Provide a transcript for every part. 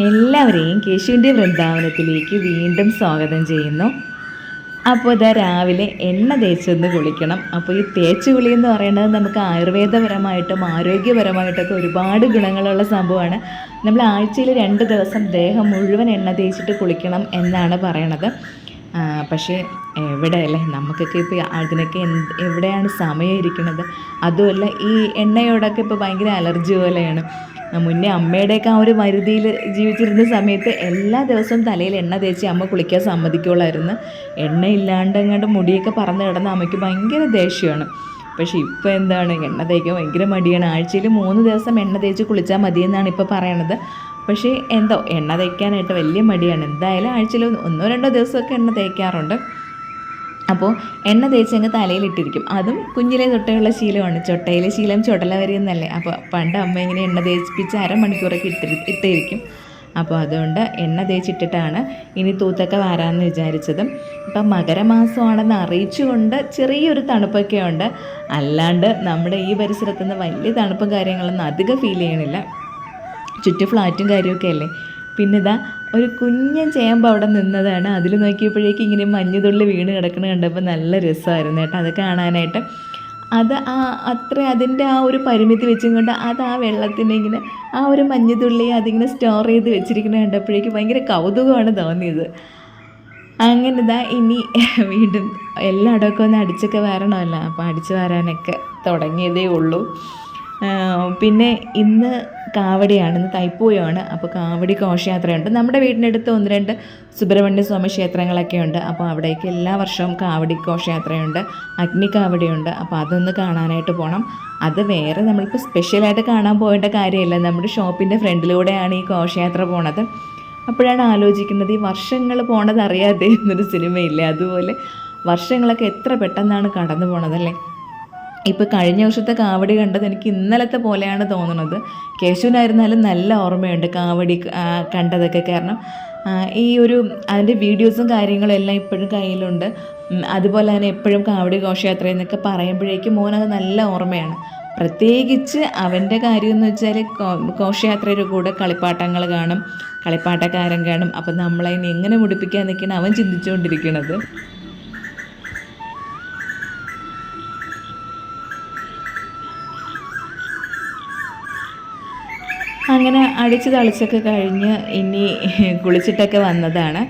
എല്ലാവരെയും കേശുവിൻ്റെ വൃന്ദാവനത്തിലേക്ക് വീണ്ടും സ്വാഗതം ചെയ്യുന്നു. അപ്പോൾ ഇതാ രാവിലെ എണ്ണ തേച്ചൊന്ന് കുളിക്കണം. അപ്പോൾ ഈ തേച്ച് കുളി എന്ന് പറയുന്നത് നമുക്ക് ആയുർവേദപരമായിട്ടും ആരോഗ്യപരമായിട്ടൊക്കെ ഒരുപാട് ഗുണങ്ങളുള്ള സംഭവമാണ്. നമ്മൾ ആഴ്ചയിൽ 2 ദിവസം ദേഹം മുഴുവൻ എണ്ണ തേച്ചിട്ട് കുളിക്കണം എന്നാണ് പറയണത്. പക്ഷേ എവിടെയല്ലേ നമുക്കൊക്കെ ഇപ്പോൾ അതിനൊക്കെ എവിടെയാണ് സമയം ഇരിക്കുന്നത്. അതുമല്ല ഈ എണ്ണയോടൊക്കെ ഇപ്പോൾ ഭയങ്കര അലർജി പോലെയാണ്. മുന്നേ അമ്മയുടെയൊക്കെ ആ ഒരു പരിധിയിൽ ജീവിച്ചിരുന്ന സമയത്ത് എല്ലാ ദിവസവും തലയിൽ എണ്ണ തേച്ച് അമ്മ കുളിക്കാൻ സമ്മതിക്കുള്ളായിരുന്നു. എണ്ണ ഇല്ലാണ്ട് അങ്ങോട്ട് മുടിയൊക്കെ പറന്ന് കിടന്ന അമ്മയ്ക്ക് ഭയങ്കര ദേഷ്യമാണ്. പക്ഷേ ഇപ്പോൾ എന്താണ്, എണ്ണ തേക്കാൻ ഭയങ്കര മടിയാണ്. ആഴ്ചയിൽ 3 ദിവസം എണ്ണ തേച്ച് കുളിച്ചാൽ മതിയെന്നാണ് ഇപ്പോൾ പറയണത്. പക്ഷേ എന്തോ എണ്ണ തേക്കാനായിട്ട് വലിയ മടിയാണ്. എന്തായാലും ആഴ്ചയിൽ 1-2 ദിവസമൊക്കെ എണ്ണ തേക്കാറുണ്ട്. അപ്പോൾ എണ്ണ തേച്ച് അങ്ങ് തലയിലിട്ടിരിക്കും. അതും കുഞ്ഞിലെ തൊട്ടേയുള്ള ശീലമാണ്. ചൊട്ടയിലെ ശീലം ചുടല വരെയെന്നല്ലേ. അപ്പോൾ പണ്ട് അമ്മ ഇങ്ങനെ എണ്ണ തേച്ചിപ്പിച്ച് അരമണിക്കൂറൊക്കെ ഇട്ടിരിക്കും. അപ്പോൾ അതുകൊണ്ട് എണ്ണ തേച്ചിട്ടിട്ടാണ് ഇനി തൂത്തൊക്കെ വരാമെന്ന് വിചാരിച്ചത്. ഇപ്പം മകരമാസമാണെന്ന് അറിയിച്ചുകൊണ്ട് ചെറിയൊരു തണുപ്പൊക്കെ ഉണ്ട്. അല്ലാണ്ട് നമ്മുടെ ഈ പരിസരത്തുനിന്ന് വലിയ തണുപ്പും കാര്യങ്ങളൊന്നും അധികം ഫീൽ ചെയ്യണില്ല. ചുറ്റും ഫ്ലാറ്റും കാര്യമൊക്കെ അല്ലേ. പിന്നെ ഇതാ ഒരു കുഞ്ഞൻ ചേമ്പ് അവിടെ നിന്നതാണ്. അതിൽ നോക്കിയപ്പോഴേക്കും ഇങ്ങനെ മഞ്ഞുതുള്ളി വീണ് കിടക്കുന്നത് കണ്ടപ്പോൾ നല്ല രസമായിരുന്നു കേട്ടോ അത് കാണാനായിട്ട്. അത് അതിൻ്റെ ആ ഒരു പരിമിതി വെച്ചും കൊണ്ട് അത് ആ വെള്ളത്തിൻ്റെ ഇങ്ങനെ ആ ഒരു മഞ്ഞുതുള്ളി അതിങ്ങനെ സ്റ്റോർ ചെയ്ത് വെച്ചിരിക്കുന്നത് കണ്ടപ്പോഴേക്കും ഭയങ്കര കൗതുകമാണ് തോന്നിയത്. അങ്ങനെ ഇതാ ഇനി വീണ്ടും എല്ലായിടമൊക്കെ ഒന്ന് അടിച്ചൊക്കെ വരണമല്ലോ. അപ്പോൾ അടിച്ച് വരാനൊക്കെ തുടങ്ങിയതേ ഉള്ളൂ. പിന്നെ ഇന്ന് കാവടിയാണ്, ഇന്ന് തൈപ്പൂയമാണ്. അപ്പോൾ കാവടി ഘോഷയാത്രയുണ്ട്. നമ്മുടെ വീടിനടുത്ത് 1-2 സുബ്രഹ്മണ്യ സ്വാമി ക്ഷേത്രങ്ങളൊക്കെ ഉണ്ട്. അപ്പോൾ അവിടേക്ക് എല്ലാ വർഷവും കാവടി ഘോഷയാത്രയുണ്ട്, അഗ്നിക്കാവടിയുണ്ട്. അപ്പോൾ അതൊന്ന് കാണാനായിട്ട് പോകണം. അത് വേറെ നമ്മളിപ്പോൾ സ്പെഷ്യലായിട്ട് കാണാൻ പോകേണ്ട കാര്യമില്ല. നമ്മുടെ ഷോപ്പിൻ്റെ ഫ്രണ്ടിലൂടെയാണ് ഈ ഘോഷയാത്ര പോണത്. അപ്പോഴാണ് ആലോചിക്കുന്നത്, ഈ വർഷങ്ങൾ പോണത് അറിയാതെ എന്നൊരു സിനിമയില്ലേ, അതുപോലെ വർഷങ്ങളൊക്കെ എത്ര പെട്ടെന്നാണ് കടന്നു പോണതല്ലേ. ഇപ്പോൾ കഴിഞ്ഞ വർഷത്തെ കാവടി കണ്ടത് എനിക്ക് ഇന്നലത്തെ പോലെയാണ് തോന്നുന്നത്. കേശുവിനായിരുന്നാലും നല്ല ഓർമ്മയുണ്ട് കാവടി കണ്ടതൊക്കെ. കാരണം ഈ ഒരു അതിൻ്റെ വീഡിയോസും കാര്യങ്ങളും എല്ലാം ഇപ്പോഴും കയ്യിലുണ്ട്. അതുപോലെ തന്നെ എപ്പോഴും കാവടി ഘോഷയാത്ര എന്നൊക്കെ പറയുമ്പോഴേക്കും മോനത് നല്ല ഓർമ്മയാണ്. പ്രത്യേകിച്ച് അവൻ്റെ കാര്യം എന്ന് വെച്ചാൽ ഘോഷയാത്രയുടെ കൂടെ കളിപ്പാട്ടങ്ങൾ കാണും, കളിപ്പാട്ടക്കാരൻ കാണും. അപ്പം നമ്മളതിനെ എങ്ങനെ മുടിപ്പിക്കാൻ നിൽക്കണം അവൻ ചിന്തിച്ചുകൊണ്ടിരിക്കുന്നത്. അങ്ങനെ അടിച്ച് തളിച്ചൊക്കെ കഴിഞ്ഞ് ഇനി കുളിച്ചിട്ടൊക്കെ വന്നതാണ്.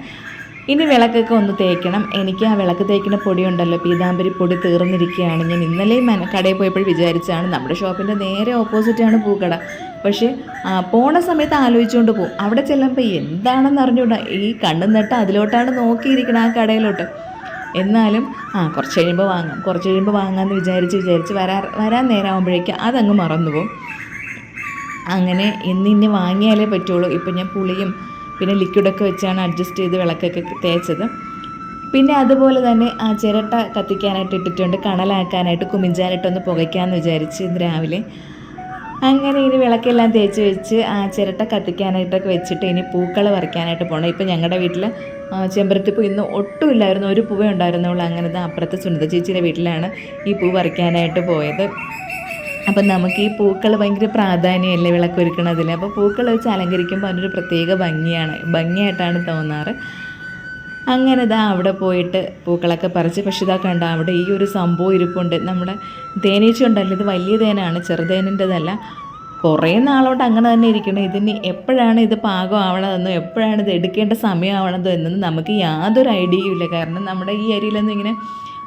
ഇനി വിളക്കൊക്കെ ഒന്ന് തേക്കണം. എനിക്ക് ആ വിളക്ക് തേക്കുന്ന പൊടി ഉണ്ടല്ലോ, പീതാംബരി പൊടി തീർന്നിരിക്കുകയാണ്. ഞാൻ ഇന്നലെയും കടയിൽ പോയപ്പോൾ വിചാരിച്ചാണ്, നമ്മുടെ ഷോപ്പിൻ്റെ നേരെ ഓപ്പോസിറ്റാണ് പൂക്കട. പക്ഷേ പോണ സമയത്ത് ആലോചിച്ചുകൊണ്ട് പോകും. അവിടെ ചെല്ലുമ്പോൾ എന്താണെന്ന് അറിഞ്ഞുകൂടാ, ഈ കണ്ണും നട്ട് അതിലോട്ടാണ് നോക്കിയിരിക്കണം, ആ കടയിലോട്ട്. എന്നാലും കുറച്ച് കഴിയുമ്പോൾ വാങ്ങാമെന്ന് വിചാരിച്ച് വരാൻ നേരമാകുമ്പോഴേക്കും അതങ്ങ് മറന്നുപോകും. അങ്ങനെ ഇന്ന് വാങ്ങിയാലേ പറ്റുള്ളൂ. ഇപ്പം ഞാൻ പുളിയും പിന്നെ ലിക്വിഡൊക്കെ വെച്ചാണ് അഡ്ജസ്റ്റ് ചെയ്ത് വിളക്കൊക്കെ തേച്ചത്. പിന്നെ അതുപോലെ തന്നെ ആ ചിരട്ട കത്തിക്കാനായിട്ട് ഇട്ടിട്ടുണ്ട്, കണലാക്കാനായിട്ട് കുമിഞ്ചാനായിട്ടൊന്ന് പുകയ്ക്കാമെന്ന് വിചാരിച്ച് ഇന്ന് രാവിലെ. അങ്ങനെ ഇനി വിളക്കെല്ലാം തേച്ച് വെച്ച് ആ ചിരട്ട കത്തിക്കാനായിട്ടൊക്കെ വെച്ചിട്ട് ഇനി പൂക്കൾ പറിക്കാനായിട്ട് പോകണം. ഇപ്പം ഞങ്ങളുടെ വീട്ടിൽ ചെമ്പരത്തിപ്പൂ ഇന്ന് ഒട്ടും ഇല്ലായിരുന്നു, ഒരു പൂവേ ഉണ്ടായിരുന്നുള്ളൂ. അങ്ങനത്തെ അപ്പുറത്തെ സുനിത ചേച്ചിയുടെ വീട്ടിലാണ് ഈ പൂ പറിക്കാനായിട്ട് പോയത്. അപ്പം നമുക്ക് ഈ പൂക്കൾ ഭയങ്കര പ്രാധാന്യമല്ലേ വിളക്കൊരുക്കണതിൽ. അപ്പോൾ പൂക്കൾ വെച്ച് അലങ്കരിക്കുമ്പോൾ അതിനൊരു പ്രത്യേക ഭംഗിയായിട്ടാണ് തോന്നാറ്. അങ്ങനെ ഇതാ അവിടെ പോയിട്ട് പൂക്കളൊക്കെ പറിച്ച്. പക്ഷേ ഇതാ കണ്ട അവിടെ ഈ ഒരു സംഭവം ഇരിപ്പുണ്ട്. നമ്മുടെ തേനീച്ച ഉണ്ടല്ലോ, ഇത് വലിയ തേനാണ്, ചെറുതേനിൻ്റെതല്ല. കുറേ നാളോട്ട് അങ്ങനെ തന്നെ ഇരിക്കണം. ഇതിന് എപ്പോഴാണ് ഇത് പാകം ആവണതെന്നോ എപ്പോഴാണ് ഇത് എടുക്കേണ്ട സമയം ആവണതോ എന്നൊന്നും നമുക്ക് യാതൊരു ഐഡിയയും ഇല്ല. കാരണം നമ്മുടെ ഈ ഏരിയയിലൊന്നും ഇങ്ങനെ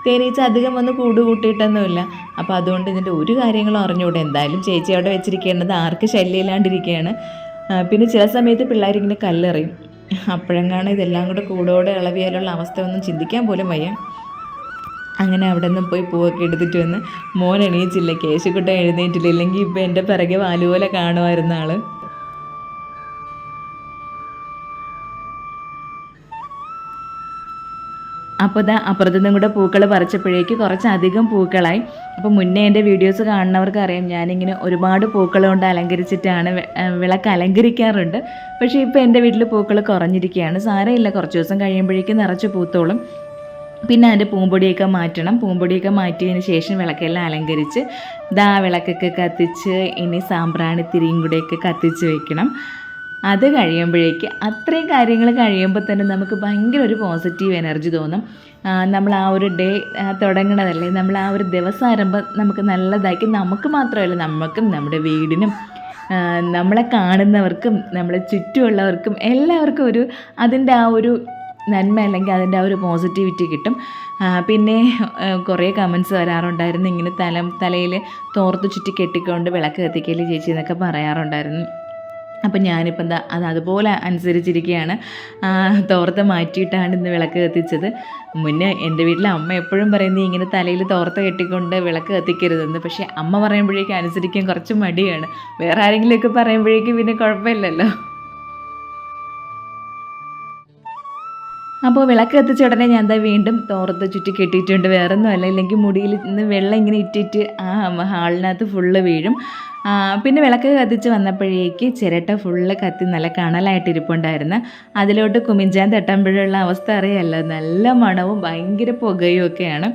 തേനീച്ച അധികം വന്ന് കൂട്ടിയിട്ടൊന്നുമില്ല. അപ്പോൾ അതുകൊണ്ട് ഇതിൻ്റെ ഒരു കാര്യങ്ങളും അറിഞ്ഞുകൂടെ. എന്തായാലും ചേച്ചി അവിടെ വെച്ചിരിക്കേണ്ടത് ആർക്ക് ശല്യമില്ലാണ്ടിരിക്കുകയാണ്. പിന്നെ ചില സമയത്ത് പിള്ളേരിങ്ങനെ കല്ലെറിയും. അപ്പോഴെങ്ങാണ് ഇതെല്ലാം കൂടെ ഇളവിയാലുള്ള അവസ്ഥ ഒന്നും ചിന്തിക്കാൻ പോലും വയ്യ. അങ്ങനെ അവിടെ നിന്ന് പോയി പൂവൊക്കെ എടുത്തിട്ട് വന്ന്. മോൻ എണീച്ചില്ല, കേശുക്കുട്ടൻ എഴുന്നേറ്റില്ല, ഇല്ലെങ്കിൽ ഇപ്പോൾ എൻ്റെ പിറകെ വാലുപോലെ കാണുമായിരുന്ന ആൾ. അപ്പോൾ ഇതാ അപ്പുറത്തുനിന്നും കൂടെ പൂക്കൾ പറിച്ചപ്പോഴേക്ക് കുറച്ചധികം പൂക്കളായി. അപ്പോൾ മുന്നേ എൻ്റെ വീഡിയോസ് കാണുന്നവർക്ക് അറിയാം, ഞാനിങ്ങനെ ഒരുപാട് പൂക്കൾ കൊണ്ട് അലങ്കരിച്ചിട്ടാണ് വിളക്ക് അലങ്കരിക്കാറുണ്ട്. പക്ഷേ ഇപ്പോൾ എൻ്റെ വീട്ടിൽ പൂക്കൾ കുറഞ്ഞിരിക്കുകയാണ്. സാരമില്ല, കുറച്ച് ദിവസം കഴിയുമ്പോഴേക്കും നിറച്ച് പൂത്തോളും. പിന്നെ അതിൻ്റെ പൂമ്പൊടിയൊക്കെ മാറ്റണം. പൂമ്പൊടിയൊക്കെ മാറ്റിയതിന് ശേഷം വിളക്കെല്ലാം അലങ്കരിച്ച് വിളക്കൊക്കെ കത്തിച്ച് ഇനി സാമ്പ്രാണി തിരിയും കൂടെയൊക്കെ കത്തിച്ച് വെക്കണം. അത് കഴിയുമ്പോഴേക്ക് അത്രയും കാര്യങ്ങൾ കഴിയുമ്പോൾ തന്നെ നമുക്ക് ഭയങ്കര ഒരു പോസിറ്റീവ് എനർജി തോന്നും. നമ്മൾ ആ ഒരു ഡേ തുടങ്ങണതല്ലേ, നമ്മൾ ആ ഒരു ദിവസം ആരംഭം നമുക്ക് നല്ലതാക്കി നമുക്ക് മാത്രമല്ല നമുക്കും നമ്മുടെ വീടിനും നമ്മളെ കാണുന്നവർക്കും നമ്മളെ ചുറ്റുമുള്ളവർക്കും എല്ലാവർക്കും ഒരു അതിൻ്റെ ആ ഒരു നന്മ അല്ലെങ്കിൽ അതിൻ്റെ ആ ഒരു പോസിറ്റിവിറ്റി കിട്ടും. പിന്നെ കുറേ കമൻസ് വരാറുണ്ടായിരുന്നു, ഇങ്ങനെ തലയിൽ തോർത്ത് ചുറ്റി കെട്ടിക്കൊണ്ട് വിളക്ക് കത്തിക്കല് ചേച്ചി എന്നൊക്കെ പറയാറുണ്ടായിരുന്നു. അപ്പം ഞാനിപ്പോൾ എന്താ അതുപോലെ അനുസരിച്ചിരിക്കുകയാണ്. തോർത്ത് മാറ്റിയിട്ടാണ് ഇന്ന് വിളക്ക് കത്തിച്ചത്. മുന്നേ എൻ്റെ വീട്ടിലെ അമ്മ എപ്പോഴും പറയുന്നത് ഇങ്ങനെ തലയിൽ തോർത്ത് കെട്ടിക്കൊണ്ട് വിളക്ക് കത്തിക്കരുതെന്ന്. പക്ഷേ അമ്മ പറയുമ്പോഴേക്കും അനുസരിക്കാൻ കുറച്ച് മടിയാണ്. വേറെ ആരെങ്കിലുമൊക്കെ പറയുമ്പോഴേക്കും പിന്നെ കുഴപ്പമില്ലല്ലോ. അപ്പോൾ വിളക്ക് കത്തിച്ച ഉടനെ ഞാൻ എന്താ വീണ്ടും തോർത്ത് ചുറ്റി കെട്ടിയിട്ടുണ്ട്. വേറൊന്നുമല്ല, ഇല്ലെങ്കിൽ മുടിയിൽ നിന്ന് വെള്ളം ഇങ്ങനെ ഇറ്റിറ്റ് ആ ഹാളിനകത്ത് ഫുള്ള് വീഴും. പിന്നെ വിളക്ക് കത്തിച്ച് വന്നപ്പോഴേക്ക് ചിരട്ട ഫുള്ള് കത്തി നല്ല കണലായിട്ട് ഇരിപ്പുണ്ടായിരുന്നു. അതിലോട്ട് കുമിഞ്ചാൻ തട്ടുമ്പോഴുള്ള അവസ്ഥ അറിയാമല്ലോ, നല്ല മണവും ഭയങ്കര പുകയും ഒക്കെയാണ്.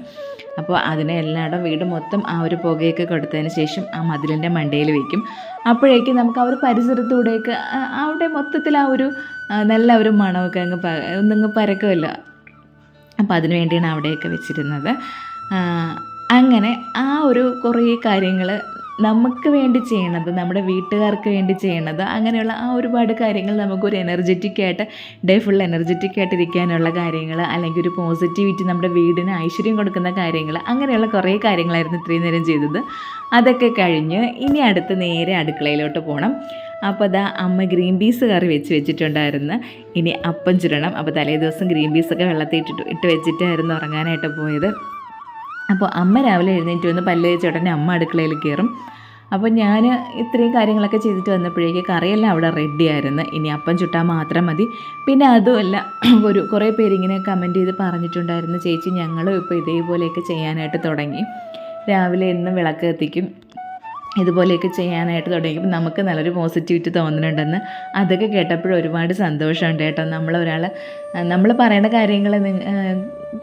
അപ്പോൾ അതിനെ എല്ലായിടും വീട് മൊത്തം ആ ഒരു പുകയൊക്കെ കൊടുത്തതിന് ശേഷം ആ മതിലിൻ്റെ മണ്ടയിൽ വയ്ക്കും. അപ്പോഴേക്കും നമുക്ക് ആ ഒരു പരിസരത്തൂടെയൊക്കെ അവിടെ മൊത്തത്തിൽ ആ ഒരു നല്ല ഒരു മണമൊക്കെ ഒന്നങ്ങ് പരക്കുമല്ലോ. അപ്പോൾ അതിന് വേണ്ടിയാണ് അവിടെയൊക്കെ വെച്ചിരുന്നത്. അങ്ങനെ ആ ഒരു കുറേ കാര്യങ്ങൾ നമുക്ക് വേണ്ടി ചെയ്യണത്, നമ്മുടെ വീട്ടുകാർക്ക് വേണ്ടി ചെയ്യണത്, അങ്ങനെയുള്ള ആ ഒരുപാട് കാര്യങ്ങൾ നമുക്കൊരു എനർജറ്റിക്കായിട്ട് ഡേ ഫുൾ എനർജറ്റിക്കായിട്ടിരിക്കാനുള്ള കാര്യങ്ങൾ, അല്ലെങ്കിൽ ഒരു പോസിറ്റിവിറ്റി നമ്മുടെ വീടിന് ഐശ്വര്യം കൊടുക്കുന്ന കാര്യങ്ങൾ, അങ്ങനെയുള്ള കുറേ കാര്യങ്ങളായിരുന്നു ഇത്രയും നേരം ചെയ്തത്. അതൊക്കെ കഴിഞ്ഞ് ഇനി അടുത്ത് നേരെ അടുക്കളയിലോട്ട് പോകണം. അപ്പോൾ അതാ അമ്മ ഗ്രീൻ പീസ് കറി വെച്ചിട്ടുണ്ടായിരുന്നു. ഇനി അപ്പം ചുരണം. അപ്പോൾ തലേ ദിവസം ഗ്രീൻ പീസൊക്കെ വെള്ളത്തിൽ ഇട്ട് വെച്ചിട്ടായിരുന്നു ഉറങ്ങാനായിട്ട് പോയത്. അപ്പോൾ അമ്മ രാവിലെ എഴുന്നേറ്റ് വന്ന് പല്ല് തേച്ച ഉടനെ അമ്മ അടുക്കളയിൽ കയറും. അപ്പോൾ ഞാൻ ഇത്രയും കാര്യങ്ങളൊക്കെ ചെയ്തിട്ട് വന്നപ്പോഴേക്ക് കറിയെല്ലാം അവിടെ റെഡി ആയിരുന്നു. ഇനി അപ്പം ചുട്ടാൽ മാത്രം മതി. പിന്നെ അതുമല്ല, കുറേ പേരിങ്ങനെ കമൻറ്റ് ചെയ്ത് പറഞ്ഞിട്ടുണ്ടായിരുന്നു, ചേച്ചി ഞങ്ങളും ഇപ്പോൾ ഇതേപോലെയൊക്കെ ചെയ്യാനായിട്ട് തുടങ്ങി, രാവിലെ എന്നും വിളക്ക് കത്തിക്കും, ഇതുപോലെയൊക്കെ ചെയ്യാനായിട്ട് തുടങ്ങിയപ്പോൾ നമുക്ക് നല്ലൊരു പോസിറ്റിവിറ്റി തോന്നുന്നുണ്ടെന്ന്. അതൊക്കെ കേട്ടപ്പോൾ ഒരുപാട് സന്തോഷമുണ്ട് കേട്ടോ. നമ്മൾ പറയുന്ന കാര്യങ്ങൾ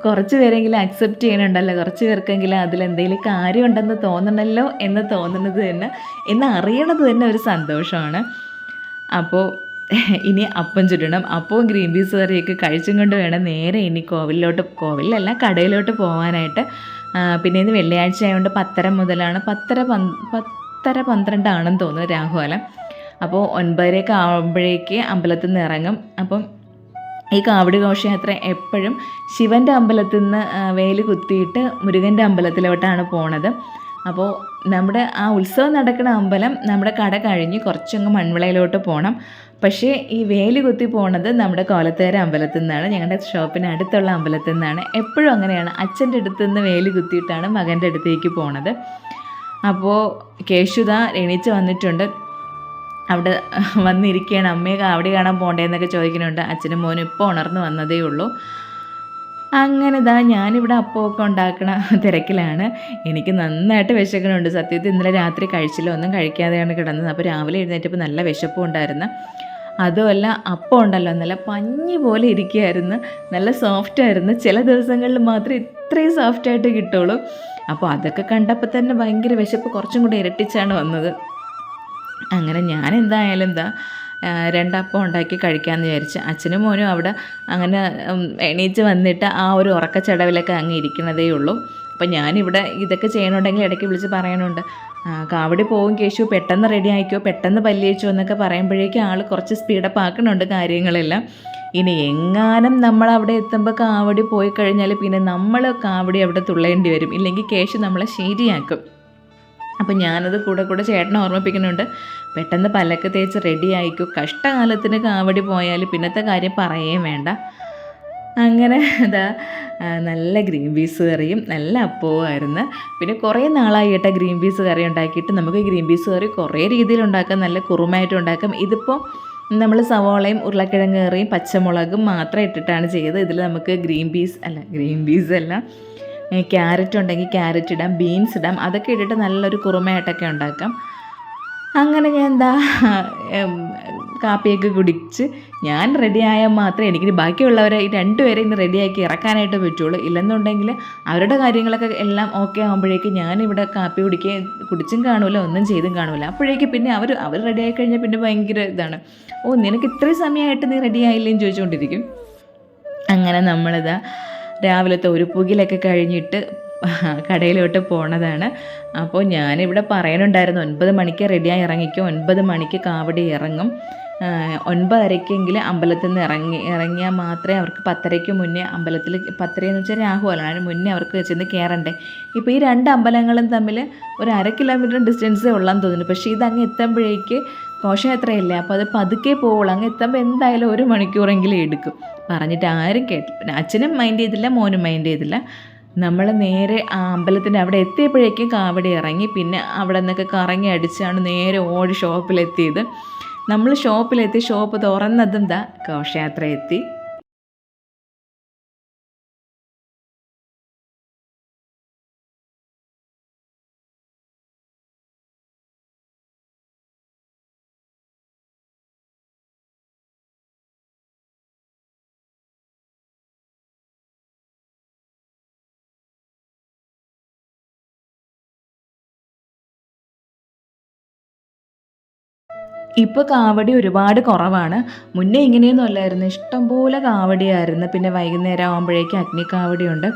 കുറച്ച് പേരെങ്കിലും അക്സെപ്റ്റ് ചെയ്യണുണ്ടല്ലോ, കുറച്ച് പേർക്കെങ്കിലും അതിലെന്തെങ്കിലും കാര്യമുണ്ടെന്ന് തോന്നണമല്ലോ എന്ന് തോന്നുന്നത് തന്നെ, എന്ന് അറിയണത് തന്നെ ഒരു സന്തോഷമാണ്. അപ്പോൾ ഇനി അപ്പം ചുടണം. അപ്പവും ഗ്രീൻ പീസ് കറിയൊക്കെ കഴിച്ചും കൊണ്ട് വേണം നേരെ ഇനി കോവിലല്ല കടയിലോട്ട് പോകാനായിട്ട്. പിന്നെ ഇന്ന് വെള്ളിയാഴ്ച ആയതുകൊണ്ട് 10:30 മുതലാണ് 10:12 ആണെന്ന് തോന്നുന്നു രാഹുകാലം. അപ്പോൾ 9:30 ആകുമ്പോഴേക്ക് അമ്പലത്തിൽ നിന്ന് ഇറങ്ങും. അപ്പം ഈ കാവടി ഘോഷയാത്ര എപ്പോഴും ശിവൻ്റെ അമ്പലത്തിൽ നിന്ന് വേല് കുത്തിയിട്ട് മുരുകൻ്റെ അമ്പലത്തിലോട്ടാണ് പോണത്. അപ്പോൾ നമ്മുടെ ആ ഉത്സവം നടക്കുന്ന അമ്പലം നമ്മുടെ കട കഴിഞ്ഞ് കുറച്ചങ്ങ് മൺവിളയിലോട്ട് പോകണം. പക്ഷേ ഈ വേല് കുത്തി പോണത് നമ്മുടെ കോലത്തേര അമ്പലത്തിൽ നിന്നാണ്, ഞങ്ങളുടെ ഷോപ്പിന് അടുത്തുള്ള അമ്പലത്തിൽ നിന്നാണ്. എപ്പോഴും അങ്ങനെയാണ്, അച്ഛൻ്റെ അടുത്ത് നിന്ന് വേല് കുത്തിയിട്ടാണ് മകൻ്റെ അടുത്തേക്ക് പോണത്. അപ്പോൾ കേശുദ എണീച്ച് വന്നിട്ടുണ്ട്. അവിടെ വന്നിരിക്കുകയാണ്. അമ്മയെ കാവടി കാണാൻ പോകണ്ടേന്നൊക്കെ ചോദിക്കുന്നുണ്ട്. അച്ഛനും മോനും ഇപ്പോൾ ഉണർന്ന് വന്നതേ ഉള്ളൂ. അങ്ങനെ ഞാനിവിടെ അപ്പമൊക്കെ ഉണ്ടാക്കണ തിരക്കിലാണ്. എനിക്ക് നന്നായിട്ട് വിശക്കണുണ്ട്. സത്യത്തിൽ ഇന്നലെ രാത്രി കഴിച്ചില്ല, ഒന്നും കഴിക്കാതെയാണ് കിടന്നത്. അപ്പോൾ രാവിലെ എഴുന്നേറ്റപ്പോൾ നല്ല വിശപ്പും ഉണ്ടായിരുന്നു. അതുമല്ല അപ്പം ഉണ്ടല്ലോ, നല്ല പഞ്ഞി പോലെ ഇരിക്കുകയായിരുന്നു, നല്ല സോഫ്റ്റായിരുന്നു. ചില ദിവസങ്ങളിൽ മാത്രമേ ഇത്രയും സോഫ്റ്റായിട്ട് കിട്ടുള്ളൂ. അപ്പോൾ അതൊക്കെ കണ്ടപ്പോൾ തന്നെ ഭയങ്കര വിശപ്പ് കുറച്ചും കൂടെ ഇരട്ടിച്ചാണ് വന്നത്. അങ്ങനെ ഞാൻ എന്തായാലും 2 അപ്പം ഉണ്ടാക്കി കഴിക്കാമെന്ന് വിചാരിച്ച്. അച്ഛനും മോനും അവിടെ അങ്ങനെ എണീച്ച് വന്നിട്ട് ആ ഒരു ഉറക്കച്ചടവിലൊക്കെ അങ്ങ് ഇരിക്കണതേ ഉള്ളൂ. അപ്പം ഞാനിവിടെ ഇതൊക്കെ ചെയ്യണമെങ്കിൽ ഇടയ്ക്ക് വിളിച്ച് പറയാനുണ്ട്, കാവടി പോകും കേശു, പെട്ടെന്ന് റെഡി ആയിക്കോ, പെട്ടെന്ന് പല്ലിയിച്ചോ എന്നൊക്കെ പറയുമ്പോഴേക്കും ആൾ കുറച്ച് സ്പീഡപ്പ് ആക്കണുണ്ട് കാര്യങ്ങളെല്ലാം. ഇനി എങ്ങാനും നമ്മളവിടെ എത്തുമ്പോൾ കാവടി പോയി കഴിഞ്ഞാൽ പിന്നെ നമ്മൾ കാവടി അവിടെ തുള്ളേണ്ടി വരും, ഇല്ലെങ്കിൽ കേശു നമ്മളെ ശരിയാക്കും. അപ്പം ഞാനത് കൂടെ ചേട്ടനെ ഓർമ്മിപ്പിക്കുന്നുണ്ട്, പെട്ടെന്ന് പല്ലൊക്കെ തേച്ച് റെഡി ആയിക്കോ, കഷ്ടകാലത്തിന് കാവടി പോയാൽ പിന്നത്തെ കാര്യം പറയുകയും വേണ്ട. അങ്ങനെ നല്ല ഗ്രീൻ പീസ് കറിയും നല്ല അപ്പവും ആയിരുന്നു. പിന്നെ കുറേ നാളായി കേട്ടോ ഗ്രീൻ പീസ് കറി ഉണ്ടാക്കിയിട്ട്. നമുക്ക് ഗ്രീൻ പീസ് കറി കുറേ രീതിയിൽ ഉണ്ടാക്കാം, നല്ല കുറുമായിട്ട് ഉണ്ടാക്കാം. ഇതിപ്പോൾ നമ്മൾ സവോളയും ഉരുളക്കിഴങ്ങ് കറിയും പച്ചമുളകും മാത്രം ഇട്ടിട്ടാണ് ചെയ്തത്. ഇതിൽ നമുക്ക് ഗ്രീൻ പീസ് അല്ല ക്യാരറ്റ് ഉണ്ടെങ്കിൽ ക്യാരറ്റ് ഇടാം, ബീൻസ് ഇടാം, അതൊക്കെ ഇട്ടിട്ട് നല്ലൊരു കുറുമയായിട്ടൊക്കെ ഉണ്ടാക്കാം. അങ്ങനെ ഞാൻ കാപ്പിയൊക്കെ കുടിച്ച് ഞാൻ റെഡിയായാൽ മാത്രമേ എനിക്ക് ബാക്കിയുള്ളവരെ ഈ രണ്ടുപേരെ ഇന്ന് റെഡിയാക്കി ഇറക്കാനായിട്ട് പറ്റുള്ളൂ. ഇല്ലെന്നുണ്ടെങ്കിൽ അവരുടെ കാര്യങ്ങളൊക്കെ എല്ലാം ഓക്കെ ആകുമ്പോഴേക്കും ഞാനിവിടെ കാപ്പി കുടിച്ചും കാണില്ല, ഒന്നും ചെയ്തും കാണില്ല. അപ്പോഴേക്കും പിന്നെ അവർ റെഡിയായി കഴിഞ്ഞാൽ പിന്നെ ഭയങ്കര ഇതാണ്, ഓ നിനക്ക് ഇത്രയും സമയമായിട്ട് നീ റെഡിയായില്ലേന്ന് ചോദിച്ചുകൊണ്ടിരിക്കും. അങ്ങനെ നമ്മളിതാ രാവിലത്തെ ഒരു പുകിലൊക്കെ കഴിഞ്ഞിട്ട് കടയിലോട്ട് പോണതാണ്. അപ്പോൾ ഞാനിവിടെ പറയാനുണ്ടായിരുന്നു 9 മണിക്ക് റെഡിയായി ഇറങ്ങിക്കും, 9 മണിക്ക് കാവടി ഇറങ്ങും, 9:30 അമ്പലത്തിൽ നിന്ന് ഇറങ്ങിയാൽ മാത്രമേ അവർക്ക് 10:30 മുന്നേ അമ്പലത്തിൽ, 10:30 എന്ന് വെച്ചാൽ രാഹുലം, അതിന് മുന്നേ അവർക്ക് ചെന്ന് കയറണ്ടേ. ഇപ്പോൾ ഈ 2 അമ്പലങ്ങളും തമ്മിൽ ഒരു 1/2 കിലോമീറ്റർ ഡിസ്റ്റൻസേ ഉള്ളതെന്ന് തോന്നുന്നു. പക്ഷേ ഇതങ്ങ് എത്തുമ്പോഴേക്ക് ഘോഷയാത്രയില്ല, അപ്പോൾ അത് പതുക്കെ പോവുള്ളൂ. അങ്ങ് എത്തുമ്പോൾ എന്തായാലും 1 മണിക്കൂറെങ്കിലും എടുക്കും. പറഞ്ഞിട്ട് ആരും കേട്ടില്ല. പിന്നെ അച്ഛനും മൈൻഡ് ചെയ്തില്ല, മോനും മൈൻഡ് ചെയ്തില്ല. നമ്മൾ നേരെ ആ അമ്പലത്തിൻ്റെ അവിടെ എത്തിയപ്പോഴേക്കും കാവടി ഇറങ്ങി. പിന്നെ അവിടെ നിന്നൊക്കെ കറങ്ങി അടിച്ചാണ് നേരെ ഓടി ഷോപ്പിലെത്തിയത്. നമ്മൾ ഷോപ്പിലെത്തി, ഷോപ്പ് തുറന്നതും ഘോഷയാത്ര എത്തി. ഇപ്പോൾ കാവടി ഒരുപാട് കുറവാണ്. മുന്നേ ഇങ്ങനെയൊന്നും അല്ലായിരുന്നു, ഇഷ്ടംപോലെ കാവടിയായിരുന്നു. പിന്നെ വൈകുന്നേരം ആകുമ്പോഴേക്കും അഗ്നിക്കാവടിയുണ്ട്.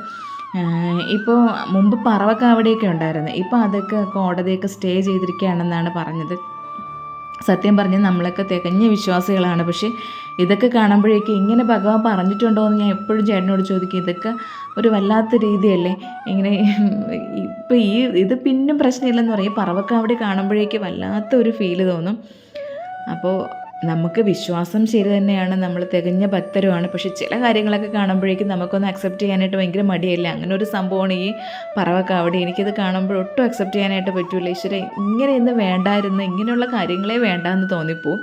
ഇപ്പോൾ മുമ്പ് പറവക്കാവടിയൊക്കെ ഉണ്ടായിരുന്നു. ഇപ്പോൾ അതൊക്കെ കോടതിയൊക്കെ സ്റ്റേ ചെയ്തിരിക്കുകയാണെന്നാണ് പറഞ്ഞത്. സത്യം പറഞ്ഞാൽ നമ്മളൊക്കെ തികഞ്ഞ വിശ്വാസികളാണ്. പക്ഷേ ഇതൊക്കെ കാണുമ്പോഴേക്കും ഇങ്ങനെ ഭഗവാൻ പറഞ്ഞിട്ടുണ്ടോ എന്ന് ഞാൻ എപ്പോഴും ചേട്ടനോട് ചോദിക്കും. ഇതൊക്കെ ഒരു വല്ലാത്ത രീതിയല്ലേ ഇങ്ങനെ. ഇപ്പോൾ ഇത് പിന്നും പ്രശ്നമില്ലെന്ന് പറയും. പറവക്കാവടി കാണുമ്പോഴേക്ക് വല്ലാത്തൊരു ഫീല് തോന്നും. അപ്പോൾ നമുക്ക് വിശ്വാസം ശരി തന്നെയാണ്, നമ്മൾ തികഞ്ഞ ഭക്തരുമാണ്. പക്ഷേ ചില കാര്യങ്ങളൊക്കെ കാണുമ്പോഴേക്കും നമുക്കൊന്ന് അക്സെപ്റ്റ് ചെയ്യാനായിട്ട് ഭയങ്കര മടിയല്ല. അങ്ങനെ ഒരു സംഭവമാണ് ഈ പറവക്കാവടി. എനിക്കിത് കാണുമ്പോൾ ഒട്ടും അക്സെപ്റ്റ് ചെയ്യാനായിട്ട് പറ്റില്ല. ഈശ്വര, ഇങ്ങനെയൊന്നും വേണ്ടായിരുന്നു, ഇങ്ങനെയുള്ള കാര്യങ്ങളെ വേണ്ടാന്ന് തോന്നിപ്പോവും.